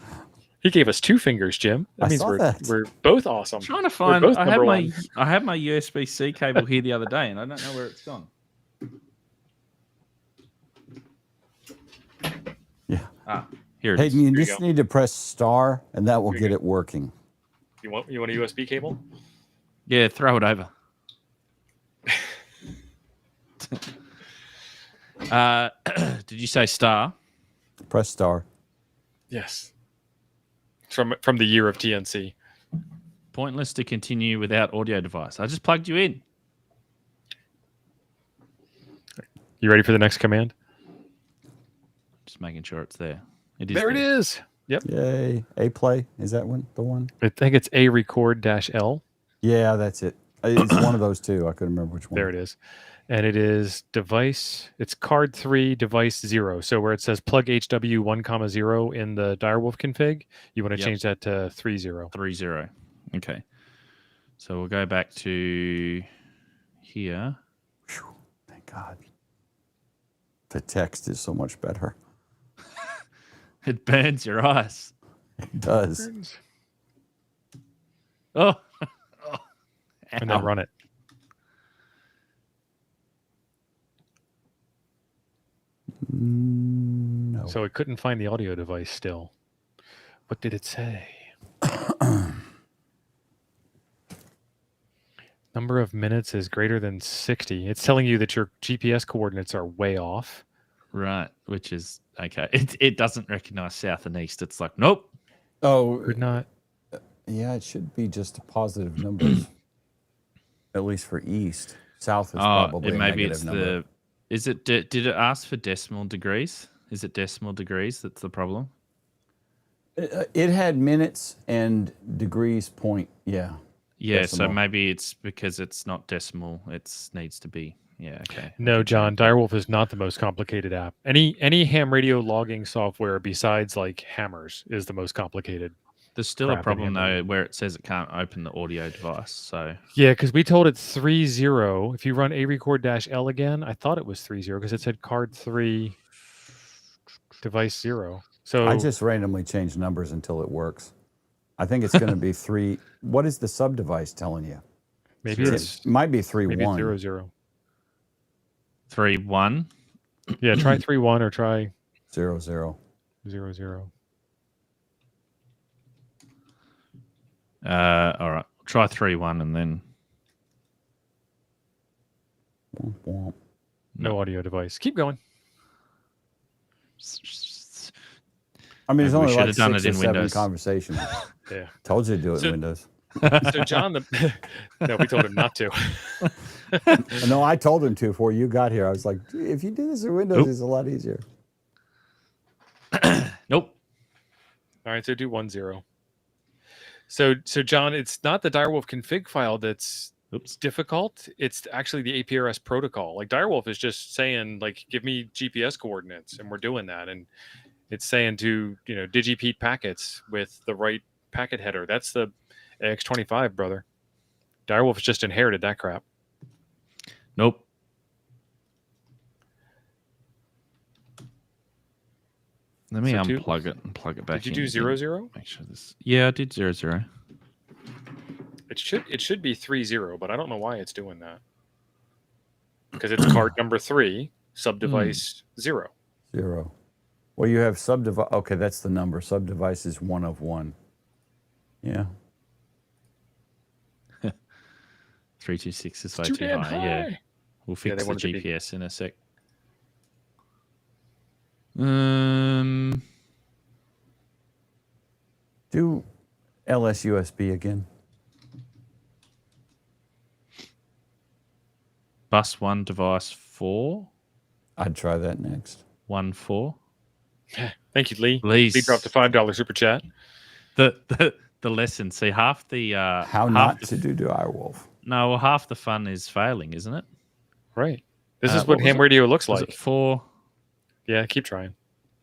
D: He gave us 2 fingers, Jim. That
B: I
D: means
B: saw
D: we're,
B: that.
D: we're both awesome.
A: I'm trying to
D: We're
A: find.
D: both
A: I
D: number one.
A: had my USB-C cable here the other day, and I don't know where it's gone.
B: Yeah.
A: Ah, here it is.
B: Hayden, you
D: Here you
B: just
D: go.
B: need to press star, and that will
D: Here you
B: get it working.
D: You want a USB cable?
A: Yeah, throw it over. Did you say star?
B: Press star.
D: Yes. From the year of TNC.
A: Pointless to continue without audio device. I just plugged you in.
D: You ready for the next command?
A: Just making sure it's there. It is.
D: There it is. Yep.
B: Yay. A play. Is that the one?
D: I think it's a record -L.
B: Yeah, that's it. It's one of those two. I couldn't remember which one.
D: There it is. And it is device, it's card 3, device 0. So where it says plug HW 1,0 in the Direwolf config, you want to
A: Yep.
D: change that to 30.
A: 30. Okay. So we'll go back to here.
B: Whew, thank God. The text is so much better.
A: It burns your eyes.
B: It does.
A: Oh.
D: And then
A: Ow.
D: run it.
B: No.
D: So it couldn't find the audio device still. What did it say? Number of minutes is greater than 60. It's telling you that your GPS coordinates are way off.
A: Right, which is okay. It doesn't recognize south and east. It's like, nope.
B: Oh,
D: Could not.
B: yeah, it should be just a positive number. At least for east. South is probably a
A: maybe
B: negative
A: it's
B: number.
A: the. Is it? Did it ask for decimal degrees? Is it decimal degrees that's the problem?
B: It had minutes and degrees point. Yeah.
A: Yeah,
B: Decimal.
A: so maybe it's because it's not decimal. It needs to be. Yeah, okay.
D: No, John, Direwolf is not the most complicated app. Any ham radio logging software besides like Hammers is the most complicated.
A: There's still a
D: crap in
A: problem
D: here,
A: though where it says it can't open the audio device. So
D: Yeah, because we told it 30. If you run arecord-L again, I thought it was 30 because it said card 3, device 0. So
B: I just randomly change numbers until it works. I think it's going to be 3. What is the sub device telling you?
D: maybe
A: Zero.
D: it's
B: It might be 3
D: maybe it's
B: 1.
D: 0 0.
A: 3-1.
D: Yeah, try 3 1 or try
B: 0 0.
D: 0 0.
A: All right. Try 3-1 and then
B: Womp, womp.
D: No audio device. Keep going.
B: I mean,
A: Maybe
B: there's
A: we
B: only
A: should
B: like
A: have done
B: 6
A: it
B: or
A: in
B: 7
A: Windows.
B: conversations.
D: Yeah.
B: Told you to do it
D: So-
B: in Windows.
D: So John, no, we told him not to.
B: No, I told him to before you got here. I was like, if you do this in Windows,
A: Oop.
B: it's a lot easier.
A: nope.
D: All right, so do 1 0. So John, it's not the Direwolf config file that's
A: Oops.
D: difficult. It's actually the APRS protocol. Like Direwolf is just saying, like, give me GPS coordinates, and we're doing that. And it's saying to digipede packets with the right packet header. That's the AX25, brother. Direwolf has just inherited that crap.
A: Nope. Let me
D: So
A: unplug it and plug it back
D: Did
A: in.
D: you do 0 0?
A: Make sure this. Yeah, I did 0-0.
D: It should be 3 0, but I don't know why it's doing that. Because it's card number 3, subdevice 0.
B: 0. Well, you have sub device. Okay, that's the number. Sub device is 1 of 1. Yeah.
A: 326 is way
D: Too
A: too
D: damn
A: high. Yeah.
D: high.
A: We'll
D: Yeah,
A: fix
D: they
A: the
D: wanted to be-
A: GPS in a sec.
B: Do LSUSB again.
A: Bus 1 device 4.
B: I'd try that next.
A: 1 4.
D: Thank you, Lee.
A: Please.
D: Lee dropped a $5 super chat.
A: The lesson. See, half the
B: How
A: half
B: not
A: the,
B: to do Direwolf.
A: No, well, half the fun is failing, isn't it?
D: Right. This is
A: what
D: what
A: was
D: ham
A: it?
D: radio looks
A: Was
D: like.
A: it 4?
D: Yeah, keep trying.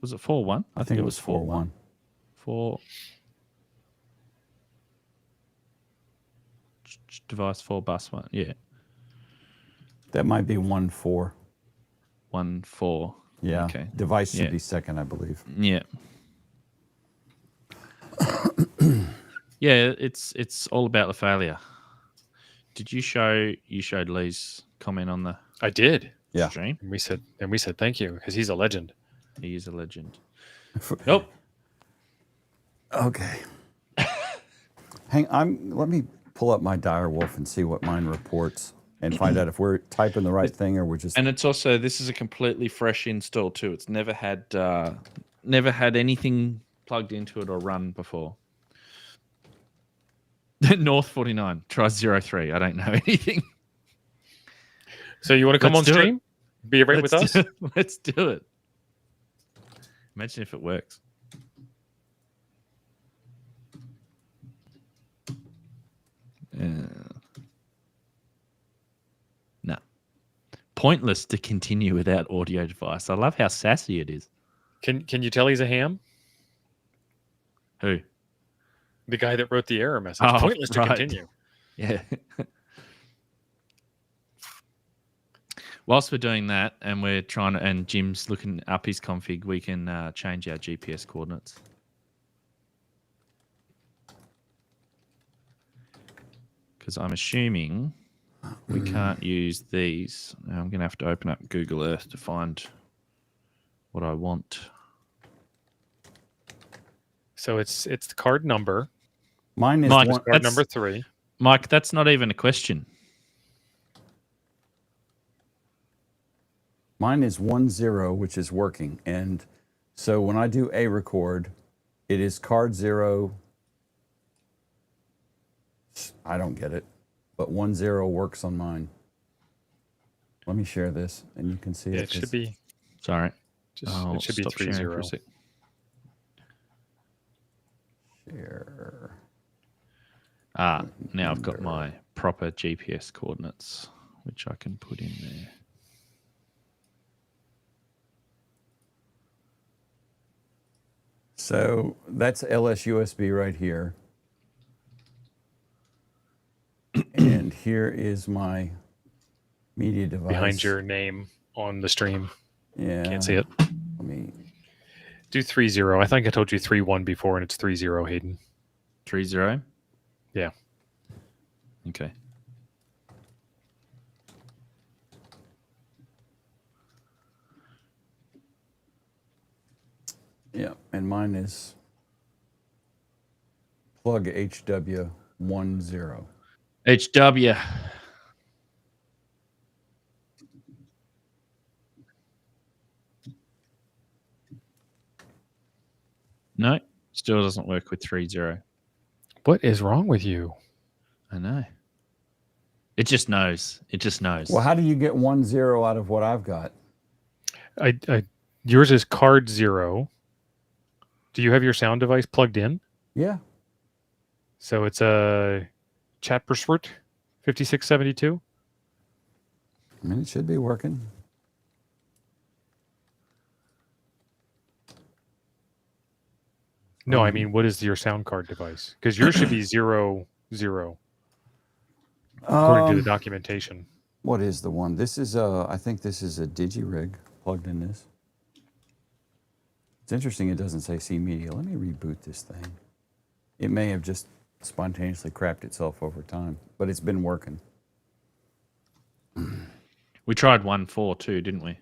A: Was it 4-1?
B: I think it was 4-1.
A: 4. Device 4 bus 1. Yeah.
B: That might be 1-4.
A: 1-4.
B: Yeah.
A: Okay.
B: Device should
A: Yeah.
B: be second, I believe.
A: Yeah. Yeah, it's all about the failure. Did you showed Lee's comment on the
D: I did.
B: Yeah.
A: stream?
D: And we said thank you because he's a legend.
A: He is a legend.
D: Nope.
B: Okay. Let me pull up my Direwolf and see what mine reports and find out if we're typing the right thing or we're just.
A: And it's also, this is a completely fresh install too. It's never had anything plugged into it or run before. North 49 try 03. I don't know anything.
D: So you want to come
A: Let's
D: on
A: do it.
D: stream? Be right with us?
A: Let's do it. Imagine if it works. No. Pointless to continue without audio device. I love how sassy it is.
D: Can you tell he's a ham?
A: Who?
D: The guy that wrote the error message.
A: Oh,
D: Pointless to
A: right.
D: continue.
A: Yeah. Whilst we're doing that and we're trying to, and Jim's looking up his config, we can change our GPS coordinates. Because I'm assuming we can't use these. Now I'm going to have to open up Google Earth to find what I want.
D: So it's the card number.
B: Mine is
A: Mike,
B: one.
D: Card
A: That's-
D: number 3.
A: Mike, that's not even a question.
B: Mine is 1-0, which is working. And so when I do a record, it is card 0. I don't get it, but 1-0 works on mine. Let me share this and you can see
D: Yeah,
B: it.
D: it should be
A: Sorry.
D: it should be
A: Stop
D: 3
A: sharing for
D: 0.
A: a sec.
B: Share.
A: Now I've got my proper GPS coordinates, which I can put in there.
B: So that's LS-USB right here. And here is my media device.
D: Behind your name on the stream.
B: Yeah.
D: Can't see it.
B: Let me...
D: Do 3-0. I think I told you 3-1 before, and it's 3-0, Hayden.
A: 3-0?
D: Yeah.
A: Okay.
B: Yeah, and mine is plug HW10.
A: HW. No, still doesn't work with 3-0.
D: What is wrong with you?
A: I know. It just knows. It just knows.
B: Well, how do you get 10 out of what I've got?
D: Yours is card 0. Do you have your sound device plugged in?
B: Yeah.
D: So it's a Chatperswert 5672.
B: I mean, it should be working.
D: No, I mean, what is your sound card device? Because yours should be 0-0 according to the documentation.
B: What is the one? This is I think this is a DigiRig plugged in this. It's interesting it doesn't say C Media. Let me reboot this thing. It may have just spontaneously crapped itself over time, but it's been working.
A: We tried 1-4 too, didn't we?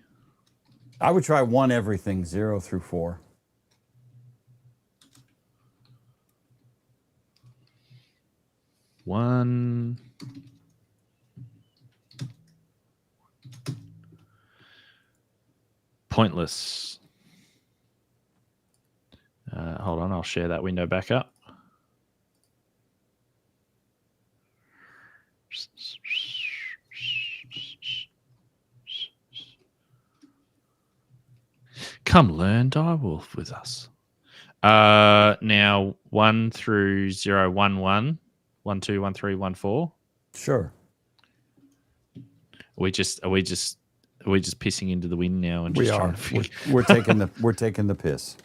B: I would try one everything, 0 through 4.
A: One. Pointless. Hold on, I'll share that window back up. Come learn Direwolf with us. Now 1 through 0, 1, 1, 1, 2, 1, 3, 1, 4.
B: Sure.
A: Are we just pissing into the wind now and
B: We
A: just
B: are.
A: trying to figure...
B: We're taking the piss.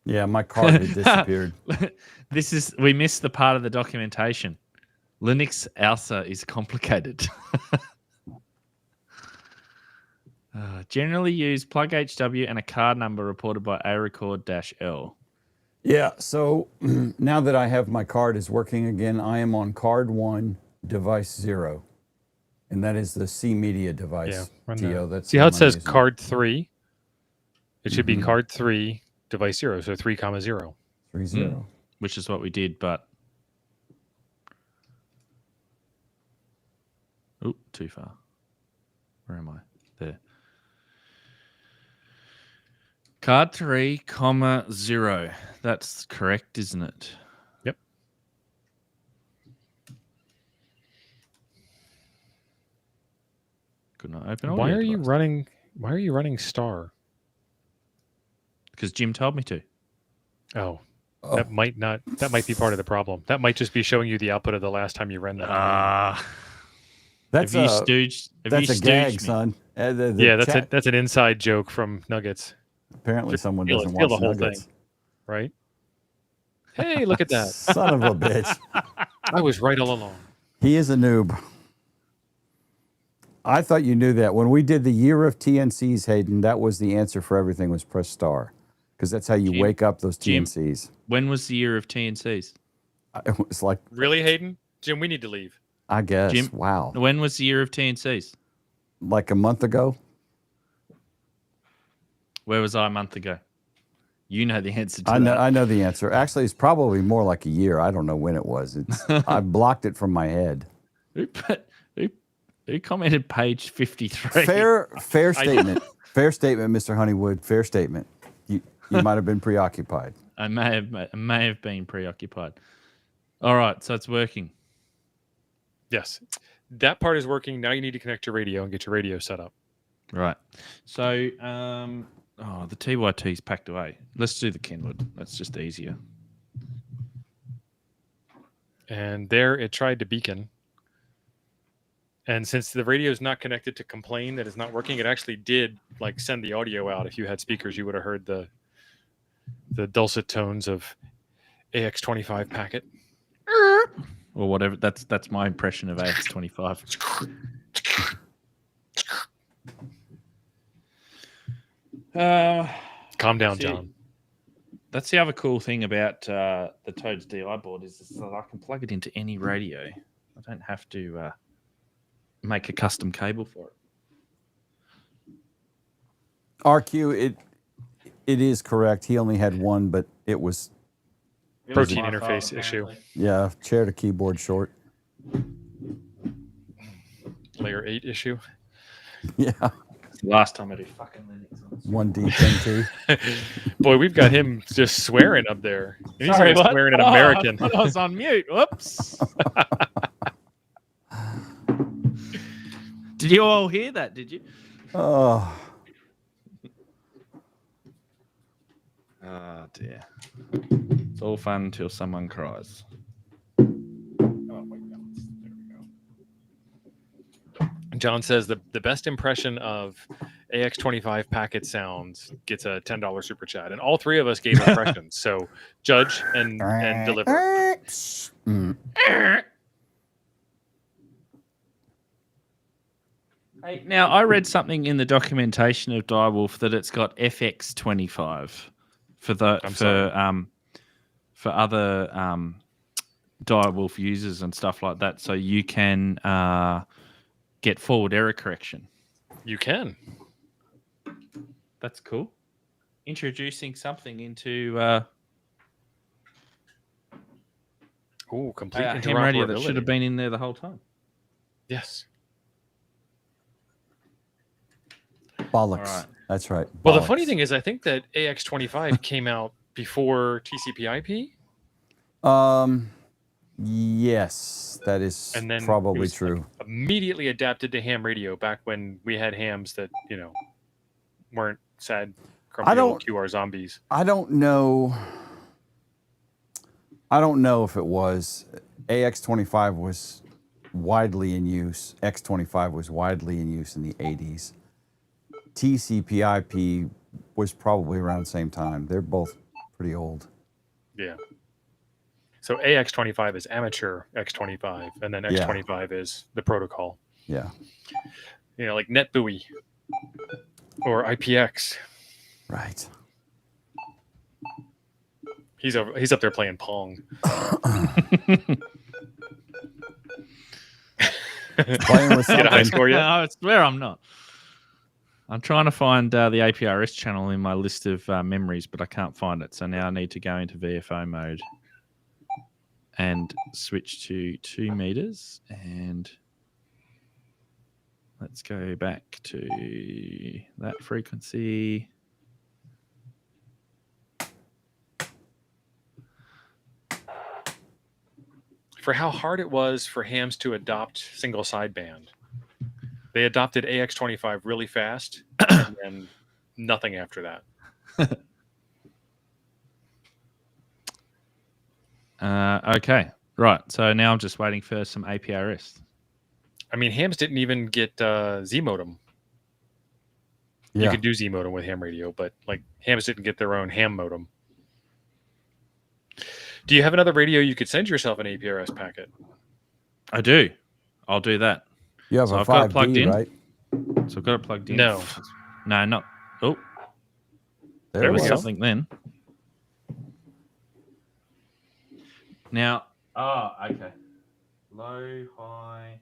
B: Yeah, my card had disappeared.
A: We missed the part of the documentation. Linux ALSA is complicated. Generally use plug HW and a card number reported by arecord-L.
B: Yeah, so now that I have my card is working again, I am on card 1, device 0. And that is the C Media device.
D: Yeah,
B: Geo, that's
D: see how it says
B: using.
D: card 3? It should be card 3, device 0, so 3, 0.
B: 3, 0.
A: Which is what we did, but... Oh, too far. Where am I? There. Card 3, 0. That's correct, isn't it?
D: Yep.
A: Could not open.
D: Why are you running star?
A: Because Jim told me to.
D: Oh. That might be part of the problem. That might just be showing you the output of the last time you ran that.
B: That's
A: have you stooged?
B: That's a gag, son.
D: That's an inside joke from Nuggets.
B: Apparently,
D: Just
B: someone
D: steal
B: doesn't
D: the
B: watch
D: whole
B: Nuggets.
D: thing, right? Hey, look at that!
B: Son of a bitch.
D: I was right all along.
B: He is a noob. I thought you knew that. When we did the year of TNCs, Hayden, that was the answer for everything was press star. Because that's how you wake up those TNCs.
A: When was the year of TNCs?
B: It was like...
D: Really, Hayden? Jim, we need to leave.
B: I guess.
A: Jim,
B: wow.
A: When was the year of TNCs?
B: Like a month ago?
A: Where was I a month ago? You know the answer to
B: that. I know the answer. Actually, it's probably more like a year. I don't know when it was. I blocked it from my head.
A: Who commented page 53?
B: Fair statement. Fair statement, Mr. Honeywood. Fair statement. You might have been preoccupied.
A: I may have been preoccupied. All right, so it's working.
D: Yes, that part is working. Now you need to connect your radio and get your radio set up.
A: Right. So, the TYT's packed away. Let's do the Kenwood. That's just easier.
D: And there it tried to beacon. And since the radio is not connected to complain that it's not working, it actually did like send the audio out. If you had speakers, you would have heard the dulcet tones of AX25 packet.
A: Or whatever. That's my impression of AX25.
D: Calm down,
A: see,
D: John.
A: That's the other cool thing about the Toads DI board is that I can plug it into any radio. I don't have to make a custom cable for it.
B: RQ, it is correct. He only had one, but it was
D: Protein
A: my
D: interface
A: fault,
D: issue.
B: yeah, chair to keyboard short.
D: Layer 8 issue.
B: Yeah,
A: It's the last time I do fucking Linux on this.
B: 1D10T.
D: Boy, we've got him just swearing up there. And he's
A: Sorry,
D: even
A: what?
D: swearing in
A: Oh,
D: American.
A: I was on mute. Whoops. Did you all hear that? Did you?
B: Oh,
A: Oh dear. It's all fun until someone cries. Oh, wait, there we go.
D: John says the best impression of AX25 packet sounds gets a $10 super chat. And all three of us gave impressions. So judge and deliver.
A: Hey, now I read something in the documentation of Direwolf that it's got FX25 for other Direwolf users and stuff like that, so you can get forward error correction.
D: You can.
A: That's cool. Introducing something into
D: Complete
A: ham radio that should have
D: interoperability.
A: been in there the whole time.
D: Yes.
B: bollocks.
A: All right.
B: That's right.
D: Well, the funny
B: bollocks.
D: thing is, I think that AX25 came out before TCP/IP,
B: Yes, that is
D: and then it
B: probably
D: was,
B: true.
D: like, immediately adapted to ham radio back when we had hams that weren't sad, grumpy old QR zombies.
B: I don't know. I don't know if it was. AX25 was widely in use. X25 was widely in use in the 80s. TCP/IP was probably around the same time. They're both pretty old.
D: Yeah. So AX25 is amateur X25, and then X25 is the protocol.
B: Yeah.
D: Like NetBUI or IPX.
B: Right.
D: He's up there playing Pong.
B: Playing with
D: Get a high
B: something.
D: score yet?
A: No, I swear I'm not. I'm trying to find the APRS channel in my list of memories, but I can't find it. So now I need to go into VFO mode and switch to 2 meters. And let's go back to that frequency.
D: For how hard it was for hams to adopt single sideband, they adopted AX25 really fast, and then nothing after that.
A: Okay, right. So now I'm just waiting for some APRS.
D: I mean, hams didn't even get Z modem. You
B: Yeah.
D: could do Z modem with ham radio, but like hams didn't get their own ham modem. Do you have another radio you could send yourself an APRS packet?
A: I do. I'll do that.
B: You have
A: So
B: a
A: I've got it
B: 5D,
A: plugged in.
B: right?
A: So I've got it plugged in.
D: No.
A: No, not. Oh,
D: There
A: there
D: we
A: was
D: go.
A: something then. Now, okay. Low, high,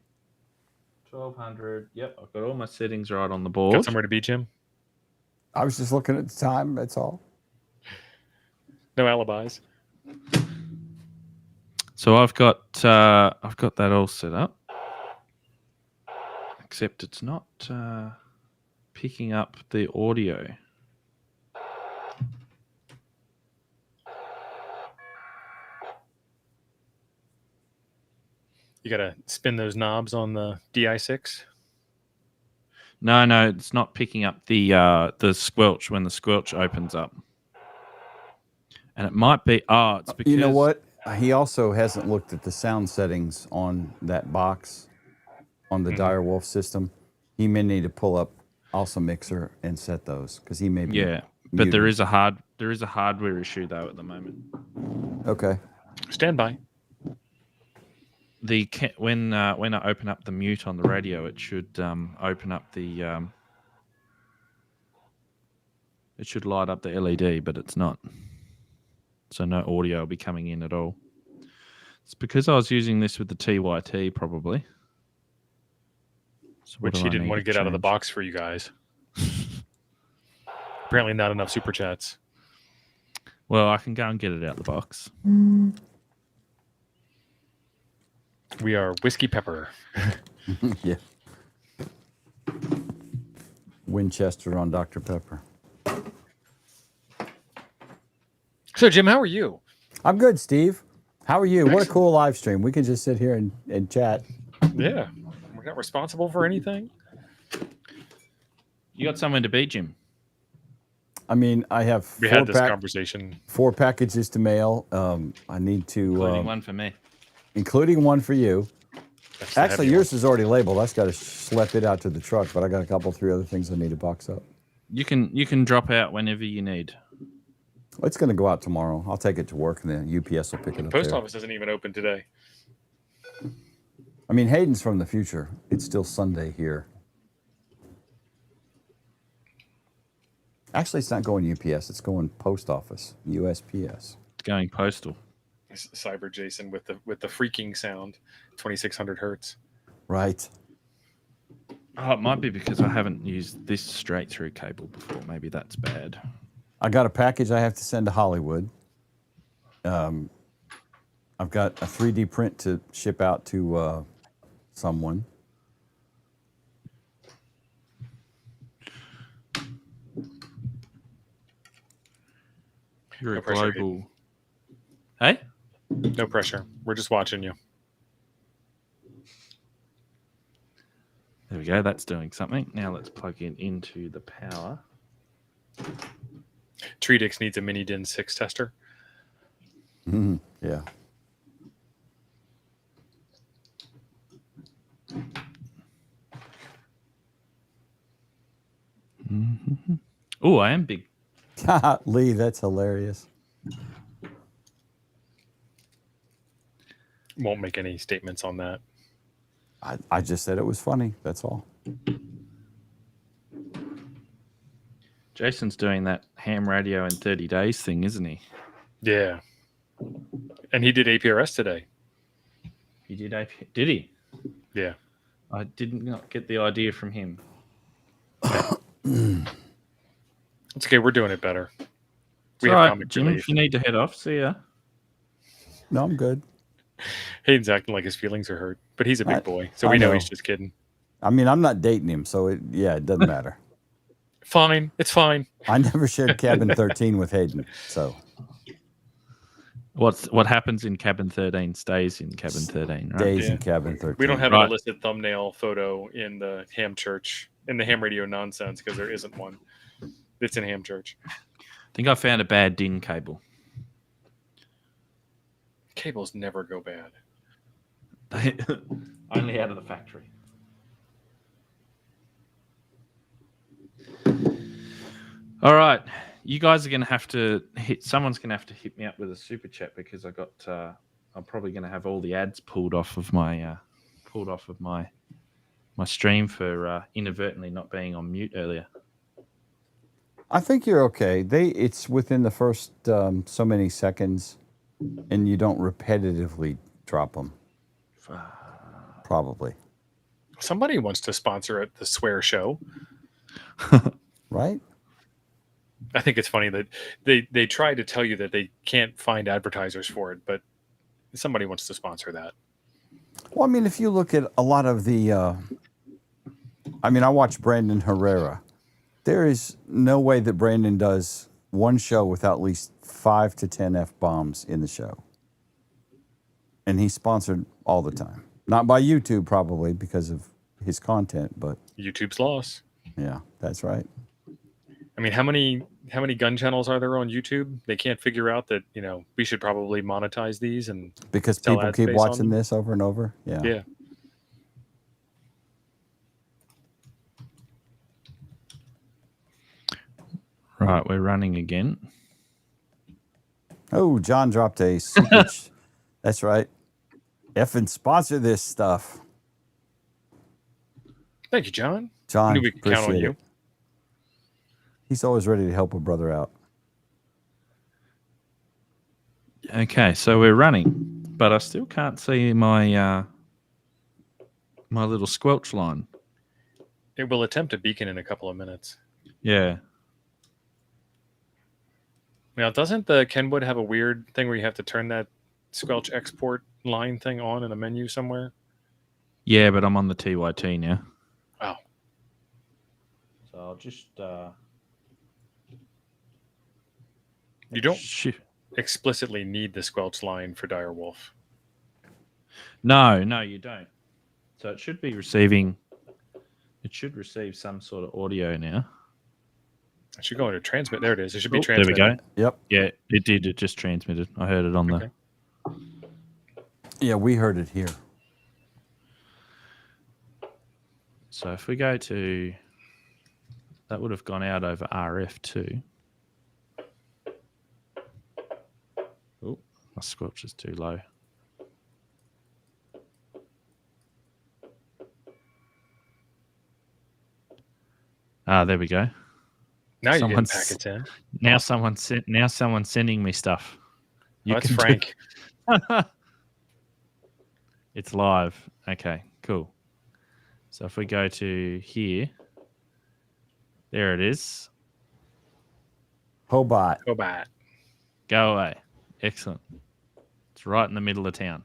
A: 1200. Yep, I've got all my settings right on the board.
D: Got somewhere to be, Jim?
B: I was just looking at the time. That's all.
D: No alibis.
A: So I've got that all set up. Except it's not picking up the audio.
D: You got to spin those knobs on the DI6.
A: No, it's not picking up the squelch when the squelch opens up. And it might be it's because
B: You know what? He also hasn't looked at the sound settings on that box on the
D: Mhm.
B: Direwolf system. He may need to pull up also Mixer and set those because he may be.
A: Yeah, but there
B: muted.
A: is a hardware issue though at the moment.
B: Okay.
D: Stand by.
A: When I open up the mute on the radio, it should open up the it should light up the LED, but it's not. So no audio will be coming in at all. It's because I was using this with the TYT probably. So what
D: Which
A: do
D: he
A: I
D: didn't
A: need
D: want to get out of the
A: change?
D: box for you guys. Apparently not enough super chats.
A: Well, I can go and get it out the box.
D: We are Whiskey Pepper.
B: Yeah. Winchester on Dr. Pepper.
D: So, Jim, how are you?
B: I'm good, Steve. How are you? What a
D: Excellent.
B: cool live stream. We can just sit here and chat.
D: Yeah. We're not responsible for anything.
A: You got somewhere to be, Jim?
B: I mean, I have
D: We had this conversation.
B: 4 packages to mail. I need to,
A: Including one for me.
B: including one for you.
D: That's the
B: Actually,
D: heavy
B: yours is already labeled. I just got to schlep it out to the truck, but I got a couple, 3 other things I need to box up.
A: You can drop out whenever you need.
B: It's going to go out tomorrow. I'll take it to work, and then UPS will pick it
D: one.
B: up
D: Post
B: there.
D: office isn't even open today.
B: I mean, Hayden's from the future. It's still Sunday here. Actually, it's not going UPS. It's going post office, USPS.
A: It's going postal.
D: Cyber Jason with the freaking sound, 2600 hertz.
B: Right.
A: Oh, it might be because I haven't used this straight through cable before. Maybe that's bad.
B: I got a package I have to send to Hollywood. I've got a 3D print to ship out to someone.
A: You're
D: No
A: a
D: pressure,
A: global. Hey?
D: No pressure. We're just watching you.
A: There we go. That's doing something. Now let's plug it into the power.
D: Treedix needs a mini DIN 6 tester.
B: Yeah.
A: Mm-hmm. Oh, I am big.
B: Lee, that's hilarious.
D: Won't make any statements on that.
B: I just said it was funny. That's all.
A: Jason's doing that ham radio in 30 days thing, isn't he?
D: Yeah. And he did APRS today.
A: He did Did he?
D: Yeah.
A: I did not get the idea from him.
D: It's okay. We're doing it better. We
A: All
D: have
A: right,
D: comic
A: Jim,
D: relief.
A: if you need to head off, see ya.
B: No, I'm good.
D: Hayden's acting like his feelings are hurt, but he's a big boy, so
B: I
D: we know
B: know.
D: he's just kidding.
B: I mean, I'm not dating him, so it doesn't matter.
D: Fine. It's fine.
B: I never shared cabin 13 with Hayden, so
A: What happens in cabin 13 stays in cabin 13, right?
B: days
D: Yeah.
B: in cabin 13.
D: We don't have
A: Right.
D: an illicit thumbnail photo in the ham church, in the ham radio nonsense, because there isn't one. It's in ham church.
A: I think I found a bad DIN cable.
D: Cables never go bad.
A: Only out of the factory. All right, you guys are going to have to someone's going to have to hit me up with a super chat because I'm probably going to have all the ads pulled off of my stream for inadvertently not being on mute earlier.
B: I think you're okay. It's within the first so many seconds, and you don't repetitively drop them. Probably.
D: Somebody wants to sponsor it, the Swear Show.
B: Right?
D: I think it's funny that they try to tell you that they can't find advertisers for it, but somebody wants to sponsor that.
B: Well, I mean, if you look at a lot of the, I watch Brandon Herrera. There is no way that Brandon does one show without at least 5 to 10 F-bombs in the show. And he's sponsored all the time. Not by YouTube, probably, because of his content, but
D: YouTube's loss.
B: yeah, that's right.
D: I mean, how many gun channels are there on YouTube? They can't figure out that, we should probably monetize these and
B: Because
D: sell
B: people
D: ad
B: keep
D: space on
B: watching
D: them?
B: this over and over. Yeah.
D: Yeah.
A: Right, we're running again.
B: Oh, John dropped a super. That's right. Effing sponsor this stuff.
D: Thank you, John.
B: John,
D: Knew we could count on
B: appreciate
D: you.
B: it. He's always ready to help a brother out.
A: Okay, so we're running, but I still can't see my my little squelch line.
D: It will attempt a beacon in a couple of minutes.
A: Yeah.
D: Now, doesn't the Kenwood have a weird thing where you have to turn that squelch export line thing on in a menu somewhere?
A: Yeah, but I'm on the TYT now.
D: Oh.
A: So I'll just
D: You don't explicitly need the squelch line for Direwolf.
A: No, you don't. So it should be receiving. It should receive some sort of audio now.
D: It should go into transmit. There it is. It should be
A: There we
D: transmitted.
A: go.
B: Yep.
A: Yeah, it did. It just transmitted. I heard it on
D: Okay.
B: Yeah, we heard it here.
A: So if we go to, that would have gone out over RF too. Oh, my squelch is too low. There we go.
D: Now you get
A: Someone's-
D: packets in.
A: Now someone's sending me stuff.
D: Oh, that's
A: can do-
D: Frank.
A: It's live. Okay, cool. So if we go to here, there it is.
B: Hobart.
D: Go back.
A: Go away. Excellent. It's right in the middle of town.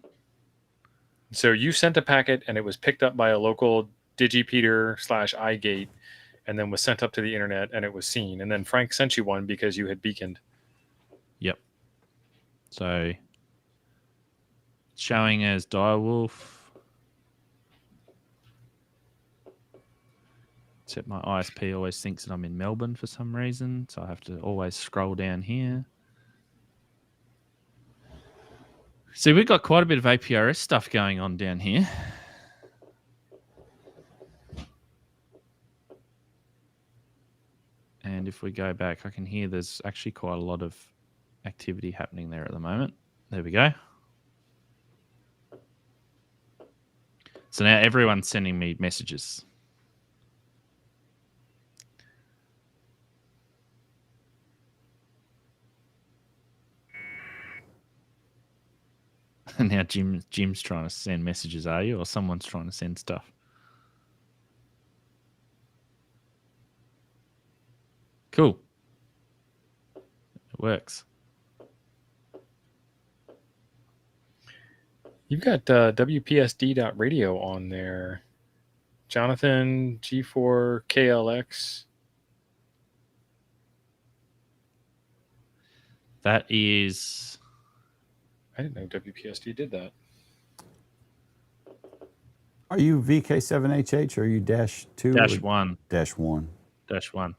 D: So you sent a packet and it was picked up by a local digipeater/iGate and then was sent up to the internet and it was seen. And then Frank sent you one because you had beaconed.
A: Yep. So it's showing as Direwolf. Except my ISP always thinks that I'm in Melbourne for some reason, so I have to always scroll down here. See, we've got quite a bit of APRS stuff going on down here. And if we go back, I can hear there's actually quite a lot of activity happening there at the moment. There we go. So now everyone's sending me messages. And now Jim's trying to send messages, are you? Or someone's trying to send stuff? Cool. It works.
D: You've got WPSD.radio on there. Jonathan, G4, KLX.
A: That is...
D: I didn't know WPSD did that.
B: Are you VK7HH or are you -2?
A: -1.
B: -1.
A: -1.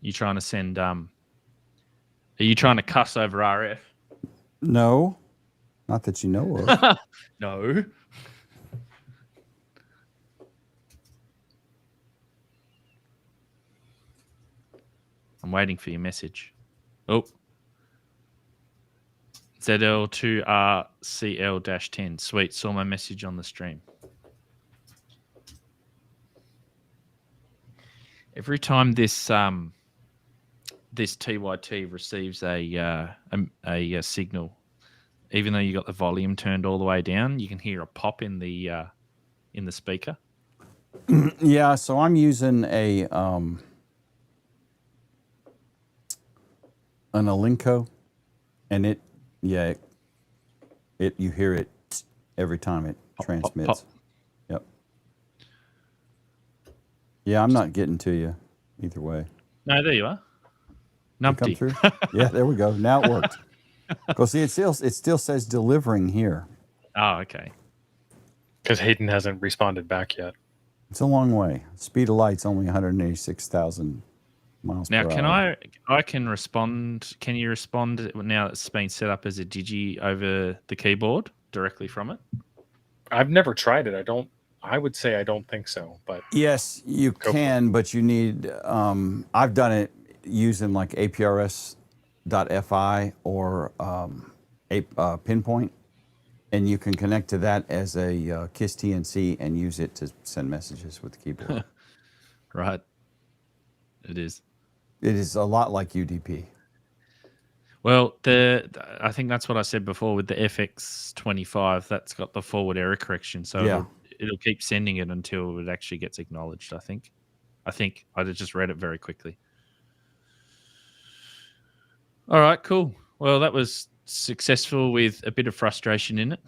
A: You trying to send... Are you trying to cuss over RF?
B: No, not that you know of.
A: No. I'm waiting for your message. Oh. ZL2RCL-10. Sweet. Saw my message on the stream. Every time this TYT receives a signal, even though you got the volume turned all the way down, you can hear a pop in the speaker.
B: Yeah, so I'm using an Alinco, and it you hear it every time it transmits.
A: Pop.
B: Yep. Yeah, I'm not getting to you either way.
A: No, there you are.
B: Come
A: Numpty.
B: through. Yeah, there we go. Now it worked. Go see, it still says delivering here.
A: Oh, okay.
D: Because Hayden hasn't responded back yet.
B: It's a long way. Speed of light's only 186,000 miles
A: Now,
B: per
A: can
B: hour.
A: I can respond? Can you respond now that it's been set up as a digi over the keyboard directly from it?
D: I've never tried it. I would say I don't think so, but
B: Yes, you
D: Go for
B: can, but you need. I've done it using like APRS.FI or Pinpoint, and you can connect to that as a KISS TNC and use it to send messages with the keyboard.
A: Right. It is.
B: It is a lot like UDP.
A: Well, I think that's what I said before with the FX25. That's got the forward error correction, so
B: Yeah.
A: it'll keep sending it until it actually gets acknowledged. I think I just read it very quickly. All right, cool. Well, that was successful with a bit of frustration in it,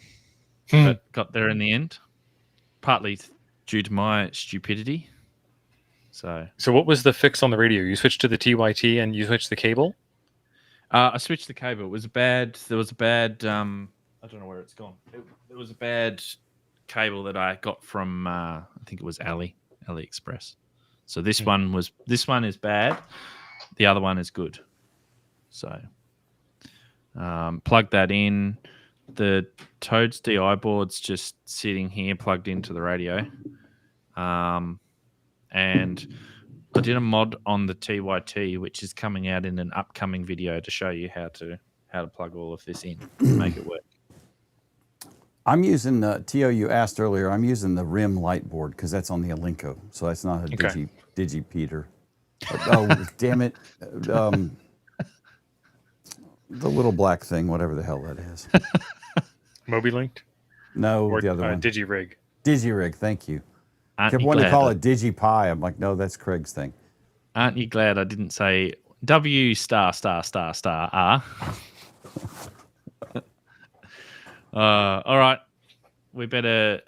A: but got there in the end. Partly due to my stupidity. So
D: what was the fix on the radio? You switched to the TYT and you switched the cable?
A: I switched the cable. There was a bad. I don't know where it's gone. There was a bad cable that I got from. I think it was AliExpress. So this one is bad. The other one is good. So plug that in. The Toads DI board's just sitting here, plugged into the radio. And I did a mod on the TYT, which is coming out in an upcoming video to show you how to plug all of this in and make it work.
B: I'm using the TO you asked earlier. I'm using the RIM light board because that's on the Alinco, so that's not a Digipeater. Oh, damn it! The little black thing, whatever the hell that is.
D: Mobilinked?
B: No,
D: Or
B: the other one.
D: Digirig.
B: Digirig. Thank you.
A: Aren't
B: Kept
A: you
B: wanting to
A: glad
B: call it DigiPi. I'm like, no, that's Craig's thing.
A: Aren't you glad I didn't say W star star star star R? All right, we better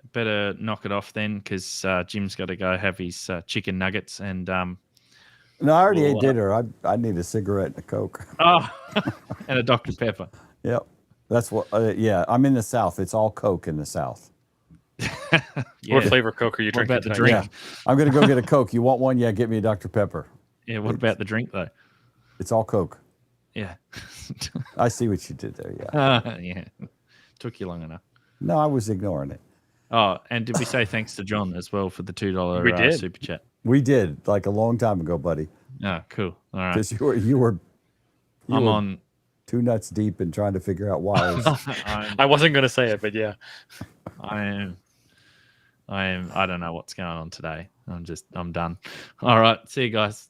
A: knock it off then, because Jim's got to go have his chicken nuggets and
B: No, I already ate dinner. I need a cigarette and a Coke.
A: and a Dr. Pepper.
B: Yep, that's what. Yeah, I'm in the South. It's all Coke in the South.
D: What flavor Coke are you drinking
A: about the
D: tonight?
A: drink?
B: Yeah, I'm gonna go get a Coke. You want one? Yeah, get me a Dr. Pepper.
A: Yeah, what about the drink though?
B: It's all Coke.
A: Yeah.
B: I see what you did there. Yeah.
A: Yeah. Took you long enough.
B: No, I was ignoring it.
A: Oh, and did we say thanks to John as well for the $2
D: We did.
A: super chat?
B: We did, like a long time ago, buddy.
A: Oh, cool. All right.
B: Because you were
A: I'm on.
B: too nuts deep in trying to figure out why.
D: I wasn't going to say it, but yeah.
A: I don't know what's going on today. I'm done. All right. See you guys.